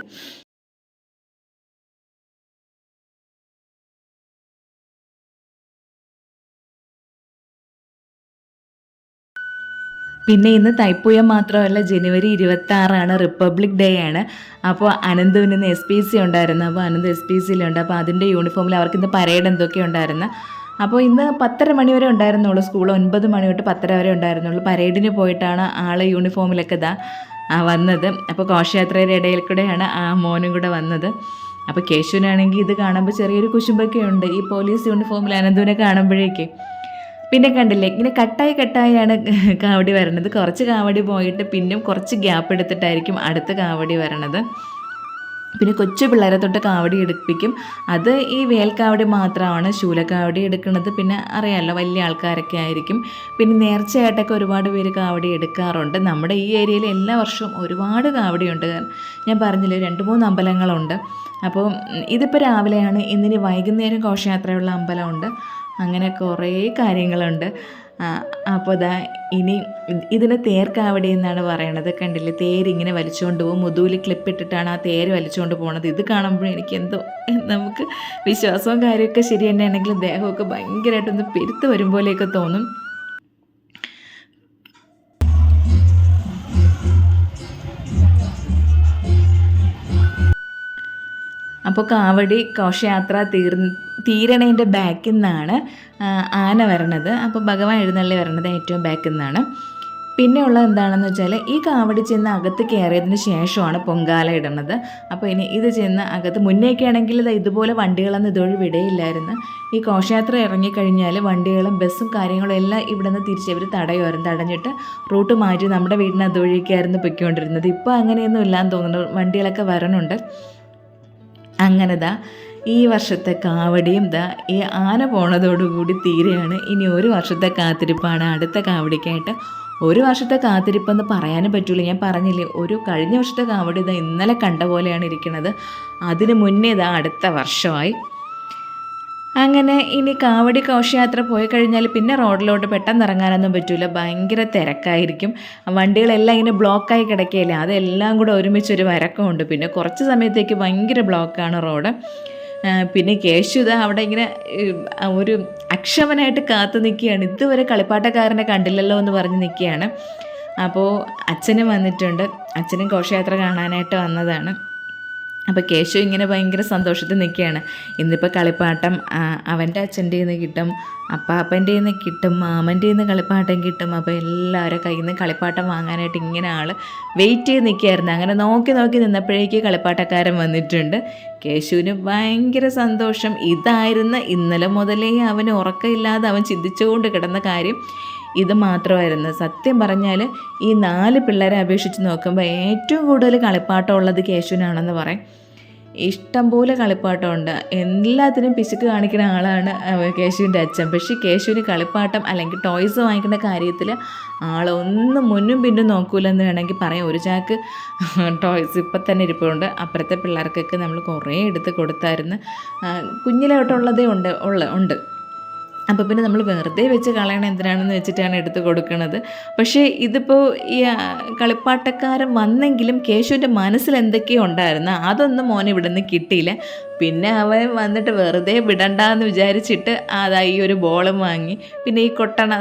പിന്നെ ഇന്ന് തൈപ്പൂയം മാത്രമല്ല, ജനുവരി 26 റിപ്പബ്ലിക് ഡേ ആണ്. അപ്പോൾ അനന്തുവിന് ഇന്ന് SPC ഉണ്ടായിരുന്നു. അപ്പോൾ അനന്ത് SPCയിലുണ്ട്. അപ്പോൾ അതിൻ്റെ യൂണിഫോമിൽ അവർക്കിന്ന് പരേഡ് എന്തൊക്കെ ഉണ്ടായിരുന്നു. അപ്പോൾ ഇന്ന് 10:30 മണി വരെ ഉണ്ടായിരുന്നുള്ളൂ സ്കൂൾ, 9 മണി തൊട്ട് 10:30 വരെ ഉണ്ടായിരുന്നുള്ളൂ. പരേഡിന് പോയിട്ടാണ് ആൾ യൂണിഫോമിലൊക്കെ വന്നത്. അപ്പോൾ ഘോഷയാത്രയുടെ ഇടയിൽ കൂടെയാണ് ആ മോനും കൂടെ വന്നത്. അപ്പോൾ കേശുവിനാണെങ്കിൽ ഇത് കാണുമ്പോൾ ചെറിയൊരു കുശുമ്പൊക്കെ ഉണ്ട്, ഈ പോലീസ് യൂണിഫോമിൽ അനന്തുവിനെ കാണുമ്പോഴേക്ക്. പിന്നെ കണ്ടില്ലേ, ഇങ്ങനെ കട്ടായാണ് കാവടി വരണത്. കുറച്ച് കാവടി പോയിട്ട് പിന്നെയും കുറച്ച് ഗ്യാപ്പ് എടുത്തിട്ടായിരിക്കും അടുത്ത കാവടി വരണത്. പിന്നെ കൊച്ചു പിള്ളേരെ തൊട്ട് കാവടി എടുപ്പിക്കും. അത് ഈ വേൽക്കാവടി മാത്രമാണ് ശൂലക്കാവടി എടുക്കുന്നത്. പിന്നെ അറിയാമല്ലോ, വലിയ ആൾക്കാരൊക്കെ ആയിരിക്കും. പിന്നെ നേർച്ചയായിട്ടൊക്കെ ഒരുപാട് പേര് കാവടി എടുക്കാറുണ്ട്. നമ്മുടെ ഈ ഏരിയയിൽ എല്ലാ വർഷവും ഒരുപാട് കാവടിയുണ്ട്. ഞാൻ പറഞ്ഞില്ലേ, 2-3 അമ്പലങ്ങളുണ്ട്. അപ്പോൾ ഇതിപ്പോൾ രാവിലെയാണ്. ഇന്നിനി വൈകുന്നേരം ഘോഷയാത്രയുള്ള അമ്പലമുണ്ട്. അങ്ങനെ കുറേ കാര്യങ്ങളുണ്ട്. അപ്പോൾ ഇനി ഇതിന് തേർക്കാവടി എന്നാണ് പറയണത്. കണ്ടില്ലേ, തേരിങ്ങനെ വലിച്ചുകൊണ്ട് പോകും. മുതുകിൽ ക്ലിപ്പിട്ടിട്ടാണ് ആ തേര് വലിച്ചുകൊണ്ട് പോണത്. ഇത് കാണുമ്പോൾ എനിക്ക് എന്തോ, നമുക്ക് വിശ്വാസവും കാര്യമൊക്കെ ശരി തന്നെയാണെങ്കിലും ദേഹമൊക്കെ ഭയങ്കരമായിട്ടൊന്ന് പെരുത്ത് വരും പോലെയൊക്കെ തോന്നും. അപ്പോൾ കാവടി ഘോഷയാത്ര തീരണേൻ്റെ ബാക്കിൽ നിന്നാണ് ആന വരണത്. അപ്പോൾ ഭഗവാൻ എഴുന്നള്ളി വരണത് ഏറ്റവും ബാക്കിൽ നിന്നാണ്. പിന്നെ ഉള്ളത് എന്താണെന്ന് വെച്ചാൽ, ഈ കാവടി ചെന്ന് അകത്ത് കയറിയതിന് ശേഷമാണ് പൊങ്കാല ഇടുന്നത്. അപ്പോൾ ഇനി ഇത് ചെന്ന് അകത്ത്, മുന്നേയൊക്കെ ആണെങ്കിൽ ഇതുപോലെ വണ്ടികളൊന്നും ഇതുവഴി വിടയില്ലായിരുന്നു. ഈ ഘോഷയാത്ര ഇറങ്ങിക്കഴിഞ്ഞാൽ വണ്ടികളും ബസ്സും കാര്യങ്ങളും എല്ലാം ഇവിടെ നിന്ന് തിരിച്ചവർ തടയുമായിരുന്നു. തടഞ്ഞിട്ട് റൂട്ട് മാറ്റി നമ്മുടെ വീടിന് അതുവഴിക്കായിരുന്നു പൊയ്ക്കൊണ്ടിരുന്നത്. ഇപ്പോൾ അങ്ങനെയൊന്നും ഇല്ലാന്ന് തോന്നുന്നു, വണ്ടികളൊക്കെ വരണുണ്ട്. അങ്ങനെ ഈ വർഷത്തെ കാവടിയും ഈ ആന പോണതോടുകൂടി തീരെയാണ്. ഇനി ഒരു വർഷത്തെ കാത്തിരിപ്പാണ് അടുത്ത കാവടിക്കായിട്ട്. ഒരു വർഷത്തെ കാത്തിരിപ്പെന്ന് പറയാനും പറ്റില്ല. ഞാൻ പറഞ്ഞില്ലേ, കഴിഞ്ഞ വർഷത്തെ കാവടി ഇന്നലെ കണ്ട പോലെയാണ് ഇരിക്കുന്നത്. അതിന് മുന്നേ അടുത്ത വർഷമായി. അങ്ങനെ ഇനി കാവടി ഘോഷയാത്ര പോയി കഴിഞ്ഞാൽ പിന്നെ റോഡിലോട്ട് പെട്ടെന്ന് ഇറങ്ങാനൊന്നും പറ്റില്ല, ഭയങ്കര തിരക്കായിരിക്കും. വണ്ടികളെല്ലാം ഇങ്ങനെ ബ്ലോക്കായി കിടക്കുകയല്ലേ, അതെല്ലാം കൂടെ ഒരുമിച്ചൊരു വരക്കമുണ്ട്. പിന്നെ കുറച്ച് സമയത്തേക്ക് ഭയങ്കര ബ്ലോക്കാണ് റോഡ്. പിന്നെ കേശു അവിടെ ഇങ്ങനെ ഒരു അക്ഷമനായിട്ട് കാത്തു നിൽക്കുകയാണ്. ഇതുവരെ കളിപ്പാട്ടക്കാരനെ കണ്ടില്ലല്ലോ എന്ന് പറഞ്ഞ് നിൽക്കുകയാണ്. അപ്പോൾ അച്ഛനും വന്നിട്ടുണ്ട്. അച്ഛനും ഘോഷയാത്ര കാണാനായിട്ട് വന്നതാണ്. അപ്പോൾ കേശു ഇങ്ങനെ ഭയങ്കര സന്തോഷത്തിൽ നിൽക്കുകയാണ്. ഇന്നിപ്പോൾ കളിപ്പാട്ടം അവൻ്റെ അച്ഛൻ്റെ നിന്ന് കിട്ടും, അപ്പാപ്പൻ്റെ നിന്ന് കിട്ടും, മാമൻ്റെ നിന്ന് കളിപ്പാട്ടം കിട്ടും. അപ്പോൾ എല്ലാവരും കയ്യിൽ നിന്ന് കളിപ്പാട്ടം വാങ്ങാനായിട്ട് ഇങ്ങനെ ആൾ വെയിറ്റ് ചെയ്ത് നിൽക്കുകയായിരുന്നു. അങ്ങനെ നോക്കി നോക്കി നിന്നപ്പോഴേക്ക് കളിപ്പാട്ടക്കാരൻ വന്നിട്ടുണ്ട്. കേശുവിന് ഭയങ്കര സന്തോഷം. ഇതായിരുന്നു ഇന്നലെ മുതലേ അവന് ഉറക്കമില്ലാതെ അവൻ ചിന്തിച്ചുകൊണ്ട് കിടന്ന കാര്യം. ഇത് മാത്രമായിരുന്നു. സത്യം പറഞ്ഞാൽ ഈ 4 പിള്ളേരെ അപേക്ഷിച്ച് നോക്കുമ്പോൾ ഏറ്റവും കൂടുതൽ കളിപ്പാട്ടം ഉള്ളത് കേശുവിനാണെന്ന് പറയും. ഇഷ്ടംപോലെ കളിപ്പാട്ടമുണ്ട്. എല്ലാത്തിനും പിശുക്ക് കാണിക്കുന്ന ആളാണ് കേശുവിൻ്റെ അച്ഛൻ. പക്ഷേ കേശുവിന് കളിപ്പാട്ടം അല്ലെങ്കിൽ ടോയ്സ് വാങ്ങിക്കുന്ന കാര്യത്തിൽ ആളൊന്നും മുന്നും പിന്നും നോക്കൂലെന്ന് വേണമെങ്കിൽ പറയാം. ഒരു ചാക്ക് ടോയ്സ് ഇപ്പം തന്നെ ഇരിപ്പുണ്ട്. അപ്പുറത്തെ പിള്ളേർക്കൊക്കെ നമ്മൾ കുറേ എടുത്ത് കൊടുത്തായിരുന്നു. കുഞ്ഞിലോട്ടുള്ളതേ ഉണ്ട്. അപ്പോൾ പിന്നെ നമ്മൾ വെറുതെ വെച്ച് കളയണം എന്തിനാണെന്ന് വെച്ചിട്ടാണ് എടുത്ത് കൊടുക്കുന്നത്. പക്ഷേ ഇതിപ്പോൾ ഈ കളിപ്പാട്ടക്കാരൻ വന്നെങ്കിലും കേശുവിൻ്റെ മനസ്സിൽ എന്തൊക്കെയോ ഉണ്ടായിരുന്നു. അതൊന്നും മോനെ ഇവിടെ നിന്ന് കിട്ടിയില്ല. പിന്നെ അവൻ വന്നിട്ട് വെറുതെ വിടണ്ടെന്ന് വിചാരിച്ചിട്ട് ഈ ഒരു ബോളും വാങ്ങി, പിന്നെ ഈ കൊട്ടണ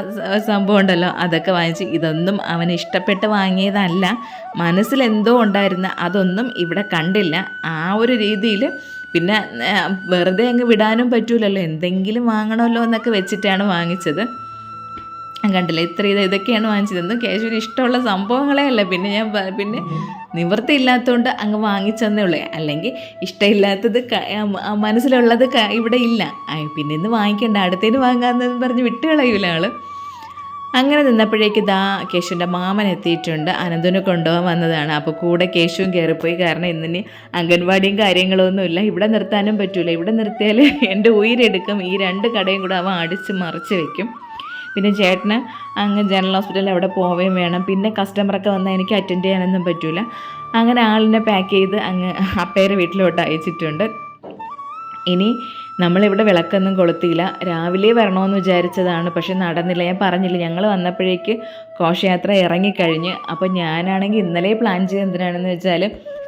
സംഭവം ഉണ്ടല്ലോ അതൊക്കെ വാങ്ങിച്ച്. ഇതൊന്നും അവന് ഇഷ്ടപ്പെട്ട് വാങ്ങിയതല്ല, മനസ്സിലെന്തോ ഉണ്ടായിരുന്നു. അതൊന്നും ഇവിടെ കണ്ടില്ല. ആ ഒരു രീതിയിൽ പിന്നെ വെറുതെ അങ്ങ് വിടാനും പറ്റൂലല്ലോ, എന്തെങ്കിലും വാങ്ങണമല്ലോ എന്നൊക്കെ വെച്ചിട്ടാണ് വാങ്ങിച്ചത്. കണ്ടില്ല, ഇതൊക്കെയാണ് വാങ്ങിച്ചതെന്ന്. കേശുവിന് ഇഷ്ടമുള്ള സംഭവങ്ങളേ അല്ല. പിന്നെ നിവൃത്തിയില്ലാത്തതുകൊണ്ട് അങ്ങ് വാങ്ങിച്ചെന്നേ ഉള്ളൂ. അല്ലെങ്കിൽ ഇഷ്ടമില്ലാത്തത് മനസ്സിലുള്ളത് ഇവിടെ ഇല്ല. പിന്നെ ഇന്ന് വാങ്ങിക്കണ്ട, അടുത്തേന് വാങ്ങാമെന്ന് പറഞ്ഞ് വിട്ടുകളയൂല ആൾ. അങ്ങനെ നിന്നപ്പോഴേക്ക് കേശുവിൻ്റെ മാമൻ എത്തിയിട്ടുണ്ട്. അനന്തുവിനെ കൊണ്ടുപോകാൻ വന്നതാണ്. അപ്പോൾ കൂടെ കേശുവും കയറിപ്പോയി. കാരണം ഇന്നിന് അംഗൻവാടിയും കാര്യങ്ങളൊന്നുമില്ല. ഇവിടെ നിർത്താനും പറ്റൂല. ഇവിടെ നിർത്തിയാൽ എൻ്റെ ഉയിരെടുക്കും. ഈ 2 കടയും കൂടെ അവൻ അടിച്ച് മറിച്ച് വെക്കും. പിന്നെ ചേട്ടന് അങ്ങ് ജനറൽ ഹോസ്പിറ്റലിൽ അവിടെ പോവുകയും വേണം. പിന്നെ കസ്റ്റമറൊക്കെ വന്നാൽ എനിക്ക് അറ്റൻഡ് ചെയ്യാനൊന്നും പറ്റൂല. അങ്ങനെ ആളിനെ പാക്ക് ചെയ്ത് അങ്ങ് അപ്പേരെ വീട്ടിലോട്ട് അയച്ചിട്ടുണ്ട്. ഇനി നമ്മളിവിടെ വിളക്കൊന്നും കൊളുത്തിയില്ല. രാവിലെ വരണമെന്ന് വിചാരിച്ചതാണ്, പക്ഷെ നടന്നില്ല. ഞാൻ പറഞ്ഞില്ല, ഞങ്ങൾ വന്നപ്പോഴേക്ക് ഘോഷയാത്ര ഇറങ്ങിക്കഴിഞ്ഞ്. അപ്പോൾ ഞാനാണെങ്കിൽ ഇന്നലെ പ്ലാൻ ചെയ്ത് എന്തിനാണെന്ന് വെച്ചാൽ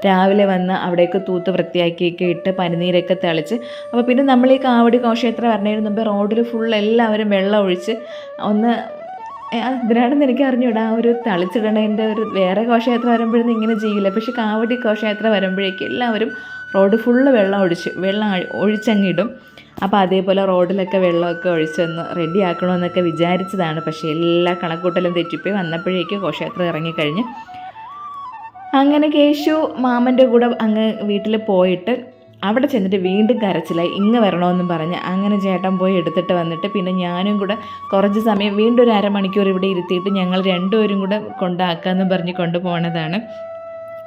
രാവിലെ വന്ന് അവിടേക്ക് തൂത്ത് വൃത്തിയാക്കിയൊക്കെ ഇട്ട് പനിനീരൊക്കെ തളിച്ച്, അപ്പോൾ പിന്നെ നമ്മൾ ഈ കാവടി ഘോഷയാത്ര വരണതിന് മുമ്പ് റോഡിൽ ഫുൾ എല്ലാവരും വെള്ളം ഒഴിച്ച് ഒന്ന് അതിനാണെന്ന് എനിക്ക് അറിഞ്ഞൂടാ. ഒരു തളിച്ചിടണതിൻ്റെ ഒരു വേറെ ഘോഷയാത്ര വരുമ്പോഴൊന്നും ഇങ്ങനെ ചെയ്യില്ല. പക്ഷെ കാവടി ഘോഷയാത്ര വരുമ്പോഴേക്കും എല്ലാവരും റോഡ് ഫുള്ള് വെള്ളം ഒഴിച്ചങ്ങിടും. അപ്പോൾ അതേപോലെ റോഡിലൊക്കെ വെള്ളമൊക്കെ ഒഴിച്ചൊന്ന് റെഡി ആക്കണമെന്നൊക്കെ വിചാരിച്ചതാണ്. പക്ഷേ എല്ലാ കണക്കൂട്ടലും തെറ്റിപ്പോയി. വന്നപ്പോഴേക്ക് ഘോഷയാത്ര ഇറങ്ങിക്കഴിഞ്ഞ്. അങ്ങനെ കേശു മാമൻ്റെ കൂടെ അങ്ങ് വീട്ടിൽ പോയിട്ട് അവിടെ ചെന്നിട്ട് വീണ്ടും കരച്ചിലായി. ഇങ്ങ് വരണമെന്നും പറഞ്ഞ് അങ്ങനെ ചേട്ടൻ പോയി എടുത്തിട്ട് വന്നിട്ട് പിന്നെ ഞാനും കൂടെ കുറച്ച് സമയം വീണ്ടും ഒരു അരമണിക്കൂർ ഇവിടെ ഇരുത്തിയിട്ട് ഞങ്ങൾ 2 പേരും കൂടെ കൊണ്ടാക്കാമെന്ന് പറഞ്ഞ് കൊണ്ടുപോകുന്നതാണ്.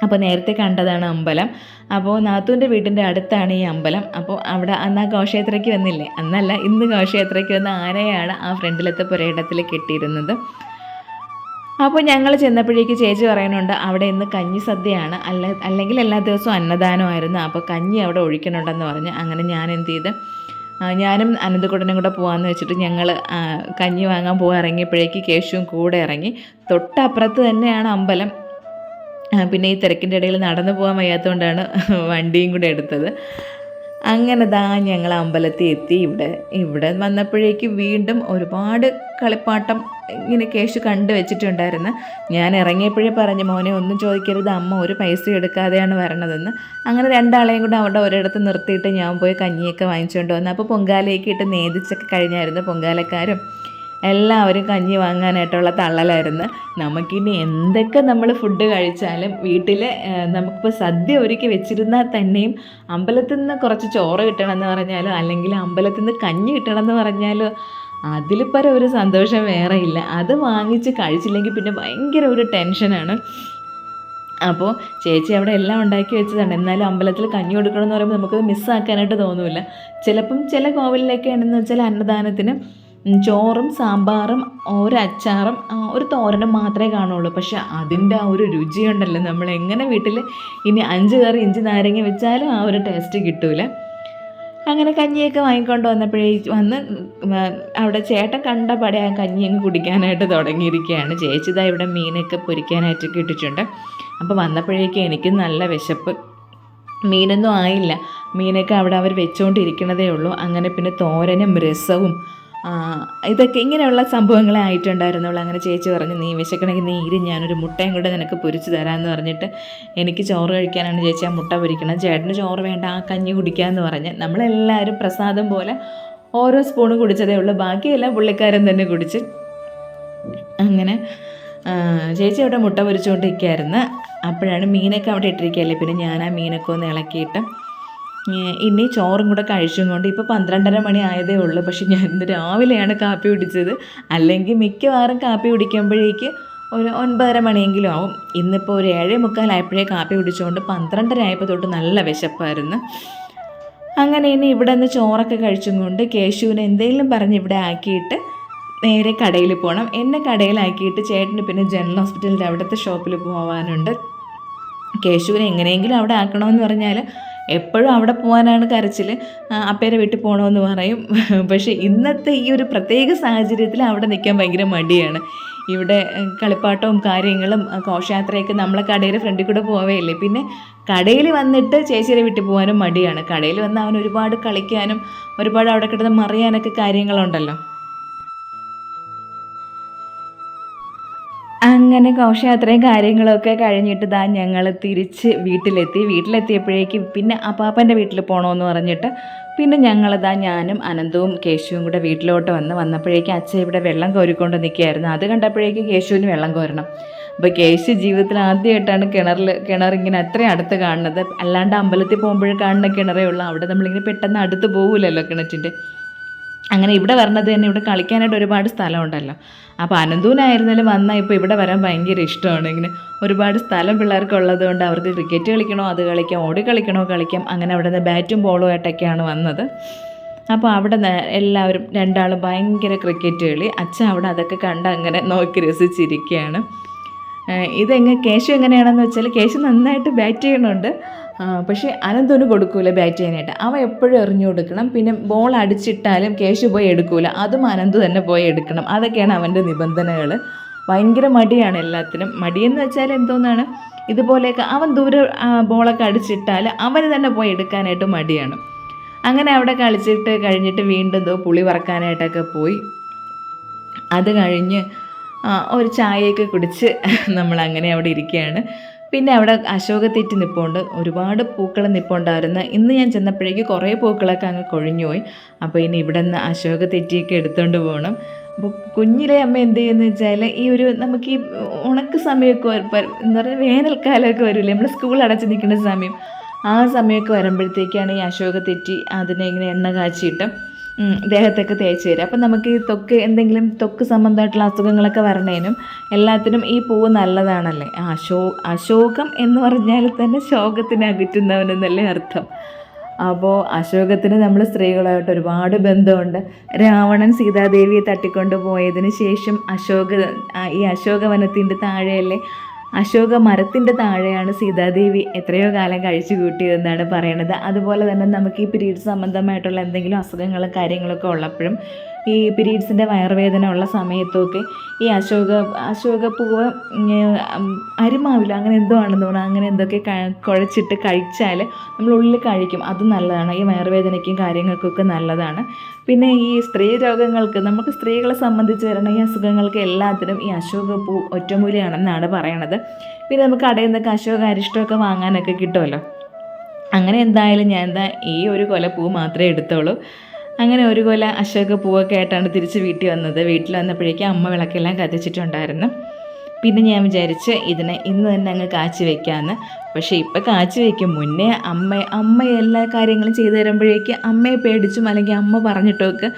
അപ്പോൾ നേരത്തെ കണ്ടതാണ് അമ്പലം. അപ്പോൾ നാത്തൂൻ്റെ വീടിൻ്റെ അടുത്താണ് ഈ അമ്പലം. അപ്പോൾ അവിടെ അന്ന് ആ ഘോഷയാത്രയ്ക്ക് വന്നില്ലേ, ഇന്ന് ഘോഷയാത്രയ്ക്ക് വന്ന ആനയാണ് ആ ഫ്രണ്ടിലത്തെ പുരയിടത്തിൽ കെട്ടിയിരുന്നത്. അപ്പോൾ ഞങ്ങൾ ചെന്നപ്പോഴേക്ക് ചേച്ചി പറയുന്നുണ്ട് അവിടെ ഇന്ന് കഞ്ഞി സദ്യയാണ്, അല്ലെങ്കിൽ എല്ലാ ദിവസവും അന്നദാനമായിരുന്നു. അപ്പോൾ കഞ്ഞി അവിടെ ഒഴിക്കണുണ്ടെന്ന് പറഞ്ഞ് അങ്ങനെ ഞാൻ എന്ത് ചെയ്ത്, ഞാനും അനന്തക്കുട്ടനും കൂടെ പോകാമെന്ന് വെച്ചിട്ട് ഞങ്ങൾ കഞ്ഞി വാങ്ങാൻ ഇറങ്ങിയപ്പോഴേക്ക് കേശുവും കൂടെ ഇറങ്ങി. തൊട്ടപ്പുറത്ത് തന്നെയാണ് അമ്പലം. പിന്നെ ഈ തിരക്കിൻ്റെ ഇടയിൽ നടന്നു പോകാൻ വയ്യാത്തതുകൊണ്ടാണ് വണ്ടിയും കൂടെ എടുത്തത്. അങ്ങനെ ഞങ്ങൾ അമ്പലത്തിൽ എത്തി. ഇവിടെ വന്നപ്പോഴേക്ക് വീണ്ടും ഒരുപാട് കളിപ്പാട്ടം ഇങ്ങനെ കേശു കണ്ടു വെച്ചിട്ടുണ്ടായിരുന്നു. ഞാൻ ഇറങ്ങിയപ്പോഴേ പറഞ്ഞു, മോനെ ഒന്നും ചോദിക്കരുത്, അമ്മ ഒരു പൈസ എടുക്കാതെയാണ് വരണതെന്ന്. അങ്ങനെ 2 ആളെയും കൂടെ അവിടെ ഒരിടത്ത് നിർത്തിയിട്ട് ഞാൻ പോയി കഞ്ഞിയൊക്കെ വാങ്ങിച്ചുകൊണ്ട് വന്നു. അപ്പോൾ പൊങ്കാലയൊക്കെ ഇട്ട് നേദിച്ചൊക്കെ കഴിഞ്ഞായിരുന്നു. പൊങ്കാലക്കാരും എല്ലാവരും കഞ്ഞി വാങ്ങാനായിട്ടുള്ള തള്ളലായിരുന്നു. നമുക്കിനി എന്തൊക്കെ നമ്മൾ ഫുഡ് കഴിച്ചാലും വീട്ടിൽ നമുക്കിപ്പോൾ സദ്യ ഒരുക്കി വെച്ചിരുന്നാൽ തന്നെയും അമ്പലത്തിൽ നിന്ന് കുറച്ച് ചോറ് കിട്ടണമെന്ന് പറഞ്ഞാലോ അല്ലെങ്കിൽ അമ്പലത്തിൽ നിന്ന് കഞ്ഞി കിട്ടണമെന്ന് പറഞ്ഞാലോ അതിലിപ്പരം ഒരു സന്തോഷം വേറെ ഇല്ല. അത് വാങ്ങിച്ച് കഴിച്ചില്ലെങ്കിൽ പിന്നെ ഭയങ്കര ഒരു ടെൻഷനാണ്. അപ്പോൾ ചേച്ചി അവിടെ എല്ലാം ഉണ്ടാക്കി വെച്ചതാണ്. എന്നാലും അമ്പലത്തിൽ കഞ്ഞി കൊടുക്കണമെന്ന് പറയുമ്പോൾ നമുക്കത് മിസ്സാക്കാനായിട്ട് തോന്നില്ല. ചിലപ്പം ചില കോവിലിലൊക്കെ ആണെന്ന് വെച്ചാൽ അന്നദാനത്തിന് ചോറും സാമ്പാറും ഒരു അച്ചാറും ഒരു തോരനും മാത്രമേ കാണുള്ളൂ. പക്ഷെ അതിൻ്റെ ആ ഒരു രുചിയുണ്ടല്ലോ, നമ്മൾ എങ്ങനെ വീട്ടിൽ ഇനി 5 കറി ഇഞ്ചി നാരങ്ങ വെച്ചാലും ആ ഒരു ടേസ്റ്റ് കിട്ടൂല. അങ്ങനെ കഞ്ഞിയൊക്കെ വാങ്ങിക്കൊണ്ട് വന്ന് അവിടെ ചേട്ടൻ കണ്ടപടെ ആ കഞ്ഞി അങ്ങ് കുടിക്കാനായിട്ട് തുടങ്ങിയിരിക്കുകയാണ്. ചേച്ചി ഇവിടെ മീനൊക്കെ പൊരിക്കാനായിട്ടൊക്കെ ഇട്ടിട്ടുണ്ട്. അപ്പോൾ വന്നപ്പോഴേക്കും എനിക്ക് നല്ല വിശപ്പ്. മീനൊന്നും ആയില്ല, മീനൊക്കെ അവിടെ അവർ വെച്ചുകൊണ്ടിരിക്കണതേ ഉള്ളൂ. അങ്ങനെ പിന്നെ തോരനും രസവും ഇതൊക്കെ ഇങ്ങനെയുള്ള സംഭവങ്ങളെ ആയിട്ടുണ്ടായിരുന്നുള്ളൂ. അങ്ങനെ ചേച്ചി പറഞ്ഞു, നീ വിശക്കണമെങ്കിൽ നീ ഇരി, ഞാനൊരു മുട്ടയും കൂടെ നിനക്ക് പൊരിച്ച് തരാമെന്ന് പറഞ്ഞിട്ട് എനിക്ക് ചോറ് കഴിക്കാനാണ് ചേച്ചി ആ മുട്ട പൊരിക്കണം, ചേട്ടന് ചോറ് വേണ്ട ആ കഞ്ഞി കുടിക്കാമെന്ന് പറഞ്ഞ് നമ്മളെല്ലാവരും പ്രസാദം പോലെ ഓരോ സ്പൂണ് കുടിച്ചതേ ഉള്ളൂ. ബാക്കിയെല്ലാം പുള്ളിക്കാരൻ തന്നെ കുടിച്ച്. അങ്ങനെ ചേച്ചി അവിടെ മുട്ട പൊരിച്ചുകൊണ്ടിരിക്കുകയായിരുന്നു. അപ്പോഴാണ് മീനൊക്കെ അവിടെ ഇട്ടിരിക്കുകയല്ലേ, പിന്നെ ഞാൻ ആ മീനൊക്കെ ഒന്ന് ഇളക്കിയിട്ട് ഇനി ചോറും കൂടെ കഴിച്ചും കൊണ്ട് ഇപ്പോൾ 12:30 മണി ആയതേ ഉള്ളൂ. പക്ഷെ ഞാൻ ഇന്ന് രാവിലെയാണ് കാപ്പി കുടിച്ചത്. അല്ലെങ്കിൽ മിക്കവാറും കാപ്പി കുടിക്കുമ്പോഴേക്ക് ഒരു 9:30 മണിയെങ്കിലും ആവും. ഇന്നിപ്പോൾ ഒരു 7:45 ആയപ്പോഴേ കാപ്പി കുടിച്ചുകൊണ്ട് 12:30 ആയപ്പോൾ തൊട്ട് നല്ല വിശപ്പായിരുന്നു. അങ്ങനെ ഇനി ഇവിടെ നിന്ന് ചോറൊക്കെ കഴിച്ചും കൊണ്ട് കേശുവിനെ എന്തെങ്കിലും പറഞ്ഞ് ഇവിടെ ആക്കിയിട്ട് നേരെ കടയിൽ പോകണം. എന്നെ കടയിലാക്കിയിട്ട് ചേട്ടന് പിന്നെ ജനറൽ ഹോസ്പിറ്റലിൻ്റെ അവിടുത്തെ ഷോപ്പിൽ പോകാനുണ്ട്. കേശുവിനെ എങ്ങനെയെങ്കിലും അവിടെ ആക്കണമെന്ന് പറഞ്ഞാൽ എപ്പോഴും അവിടെ പോകാനാണ് കരച്ചിൽ. അപ്പേരെ വീട്ടിൽ പോകണമെന്ന് പറയും. പക്ഷേ ഇന്നത്തെ ഈ ഒരു പ്രത്യേക സാഹചര്യത്തിൽ അവിടെ നിൽക്കാൻ ഭയങ്കര മടിയാണ്. ഇവിടെ കളിപ്പാട്ടവും കാര്യങ്ങളും ഘോഷയാത്രയൊക്കെ നമ്മളെ കടയുടെ ഫ്രണ്ടിൽ കൂടെ പോവുകയല്ലേ. പിന്നെ കടയിൽ വന്നിട്ട് ചേച്ചിയുടെ വീട്ടിൽ പോകാനും മടിയാണ്. കടയിൽ വന്ന് അവൻ ഒരുപാട് കളിക്കാനും ഒരുപാട് അവിടെ കിടന്ന് മറിയാനൊക്കെ കാര്യങ്ങളുണ്ടല്ലോ. അങ്ങനെ ഘോഷയാത്രയും കാര്യങ്ങളൊക്കെ കഴിഞ്ഞിട്ട് ഞങ്ങൾ തിരിച്ച് വീട്ടിലെത്തിയപ്പോഴേക്കും പിന്നെ അപ്പാപ്പൻ്റെ വീട്ടിൽ പോകണമെന്ന് പറഞ്ഞിട്ട് പിന്നെ ഞാനും അനന്തവും കേശുവും കൂടെ വീട്ടിലോട്ട് വന്നപ്പോഴേക്കും അച്ഛൻ ഇവിടെ വെള്ളം കോരിക്കൊണ്ട് നിൽക്കുകയായിരുന്നു. അത് കണ്ടപ്പോഴേക്കും കേശുവിന് വെള്ളം കോരണം. അപ്പോൾ കേശു ജീവിതത്തിൽ ആദ്യമായിട്ടാണ് കിണർ ഇങ്ങനെ അത്രയും അടുത്ത് കാണുന്നത്. അല്ലാണ്ട് അമ്പലത്തിൽ പോകുമ്പോഴും കാണുന്ന കിണറേ ഉള്ളൂ. അവിടെ നമ്മളിങ്ങനെ പെട്ടെന്ന് അടുത്ത് പോകില്ലല്ലോ കിണറ്റിൻ്റെ. അങ്ങനെ ഇവിടെ വരണത് തന്നെ ഇവിടെ കളിക്കാനായിട്ട് ഒരുപാട് സ്ഥലമുണ്ടല്ലോ. അപ്പോൾ അനന്തൂനായിരുന്നാലും വന്നാൽ ഇപ്പോൾ ഇവിടെ വരാൻ ഭയങ്കര ഇഷ്ടമാണ്. ഇങ്ങനെ ഒരുപാട് സ്ഥലം പിള്ളേർക്ക് ഉള്ളത് കൊണ്ട് അവർക്ക് ക്രിക്കറ്റ് കളിക്കണോ അത് കളിക്കാം, ഓടി കളിക്കണോ കളിക്കാം. അങ്ങനെ അവിടെ നിന്ന് ബാറ്റും ബോളും ആയിട്ടൊക്കെയാണ് വന്നത്. അപ്പോൾ അവിടെ എല്ലാവരും രണ്ടാളും ഭയങ്കര ക്രിക്കറ്റ് കളി. അച്ഛൻ അവിടെ അതൊക്കെ കണ്ട് അങ്ങനെ നോക്കി രസിച്ചിരിക്കുകയാണ്. കേശു എങ്ങനെയാണെന്ന് വെച്ചാൽ കേശു നന്നായിട്ട് ബാറ്റ് ചെയ്യണുണ്ട്. പക്ഷേ അനന്തന് കൊടുക്കൂല ബാറ്റ് ചെയ്യാനായിട്ട്. അവൻ എപ്പോഴും എറിഞ്ഞു കൊടുക്കണം. പിന്നെ ബോൾ അടിച്ചിട്ടാലും കേശു പോയി എടുക്കൂല, അതും അനന്ത് തന്നെ പോയി എടുക്കണം. അതൊക്കെയാണ് അവൻ്റെ നിബന്ധനകൾ. ഭയങ്കര മടിയാണ് എല്ലാത്തിനും. മടിയെന്ന് വെച്ചാൽ എന്തോന്നാണ്, ഇതുപോലെയൊക്കെ അവൻ ദൂരെ ബോളൊക്കെ അടിച്ചിട്ടാൽ അവന് തന്നെ പോയി എടുക്കാനായിട്ട് മടിയാണ്. അങ്ങനെ അവിടെ കളിച്ചിട്ട് കഴിഞ്ഞിട്ട് വീണ്ടും പുളി പറക്കാനായിട്ടൊക്കെ പോയി. അത് കഴിഞ്ഞ് ഒരു ചായയൊക്കെ കുടിച്ച് നമ്മളങ്ങനെ അവിടെ ഇരിക്കുകയാണ്. പിന്നെ അവിടെ അശോകത്തെറ്റി നിൽപ്പുണ്ട്, ഒരുപാട് പൂക്കൾ നിൽപ്പുണ്ടായിരുന്നു. ഇന്ന് ഞാൻ ചെന്നപ്പോഴേക്ക് കുറേ പൂക്കളൊക്കെ അങ്ങ് കൊഴിഞ്ഞു പോയി. അപ്പോൾ ഇനി ഇവിടെ നിന്ന് അശോകത്തെറ്റിയൊക്കെ എടുത്തുകൊണ്ട് പോകണം. അപ്പോൾ കുഞ്ഞിലെ അമ്മ എന്ത് ചെയ്യുന്നത് വെച്ചാൽ ഈ ഒരു നമുക്ക് ഈ ഉണക്ക് സമയമൊക്കെ എന്താ പറയുക, വേനൽക്കാലമൊക്കെ വരില്ലേ, നമ്മൾ സ്കൂൾ അടച്ച് നിൽക്കുന്ന സമയം, ആ സമയമൊക്കെ വരുമ്പോഴത്തേക്കാണ് ഈ അശോകത്തെറ്റി അതിനെ ഇങ്ങനെ എണ്ണ കാച്ചിയിട്ട് ദേഹത്തൊക്കെ തേച്ച് തരും. അപ്പം നമുക്ക് ഈ എന്തെങ്കിലും ത്വക്ക് സംബന്ധമായിട്ടുള്ള അസുഖങ്ങളൊക്കെ വരണേനും എല്ലാത്തിനും ഈ പൂവ് നല്ലതാണല്ലേ. അശോകം എന്ന് പറഞ്ഞാൽ തന്നെ ശോകത്തിനെ അകറ്റുന്നവനെന്നല്ലേ അർത്ഥം. അപ്പോൾ അശോകത്തിന് നമ്മൾ സ്ത്രീകളായിട്ട് ഒരുപാട് ബന്ധമുണ്ട്. രാവണൻ സീതാദേവിയെ തട്ടിക്കൊണ്ട് പോയതിന് ശേഷം ഈ അശോകവനത്തിൻ്റെ താഴെയല്ലേ, അശോക മരത്തിൻ്റെ താഴെയാണ് സീതാദേവി എത്രയോ കാലം കഴിച്ചു കൂട്ടിയതെന്നാണ് പറയണത്. അതുപോലെ തന്നെ നമുക്ക് ഈ പീരീഡ്സ് സംബന്ധമായിട്ടുള്ള എന്തെങ്കിലും അസുഖങ്ങളും കാര്യങ്ങളൊക്കെ ഉള്ളപ്പോഴും ഈ പീരീഡ്സിൻ്റെ വയറുവേദന ഉള്ള സമയത്തൊക്കെ ഈ അശോകപ്പൂവ് അരിമാവില്ല അങ്ങനെ എന്തോ ആണെന്ന് തോന്നുന്നു, അങ്ങനെ എന്തൊക്കെ കുഴച്ചിട്ട് കഴിച്ചാൽ നമ്മൾ ഉള്ളിൽ കഴിക്കും. അതും നല്ലതാണ്, ഈ വയറുവേദനയ്ക്കും കാര്യങ്ങൾക്കൊക്കെ നല്ലതാണ്. പിന്നെ ഈ സ്ത്രീ രോഗങ്ങൾക്ക്, നമുക്ക് സ്ത്രീകളെ സംബന്ധിച്ച് വരുന്ന ഈ അസുഖങ്ങൾക്ക് എല്ലാത്തിനും ഈ അശോകപ്പൂ ഒറ്റമൂലിയാണെന്നാണ് പറയണത്. പിന്നെ നമുക്ക് കടയിൽ നിന്നൊക്കെ അശോക അരിഷ്ടമൊക്കെ വാങ്ങാനൊക്കെ കിട്ടുമല്ലോ. അങ്ങനെ എന്തായാലും ഞാൻ ഈ ഒരു കൊല പൂ മാത്രമേ എടുത്തോളൂ. അങ്ങനെ ഒരു കൊല അശോകപ്പൂവൊക്കെ ആയിട്ടാണ് തിരിച്ച് വീട്ടിൽ വന്നത്. വീട്ടിൽ വന്നപ്പോഴേക്കും അമ്മ വിളക്കെല്ലാം കത്തിച്ചിട്ടുണ്ടായിരുന്നു. പിന്നെ ഞാൻ വിചാരിച്ച് ഇതിനെ ഇന്ന് തന്നെ അങ്ങ് കാച്ചി വയ്ക്കാമെന്ന്. പക്ഷേ ഇപ്പം കാച്ചി വയ്ക്കും മുന്നേ അമ്മ എല്ലാ കാര്യങ്ങളും ചെയ്തു തരുമ്പോഴേക്ക് അമ്മയെ പേടിച്ചും അല്ലെങ്കിൽ അമ്മ പറഞ്ഞിട്ടൊക്കെ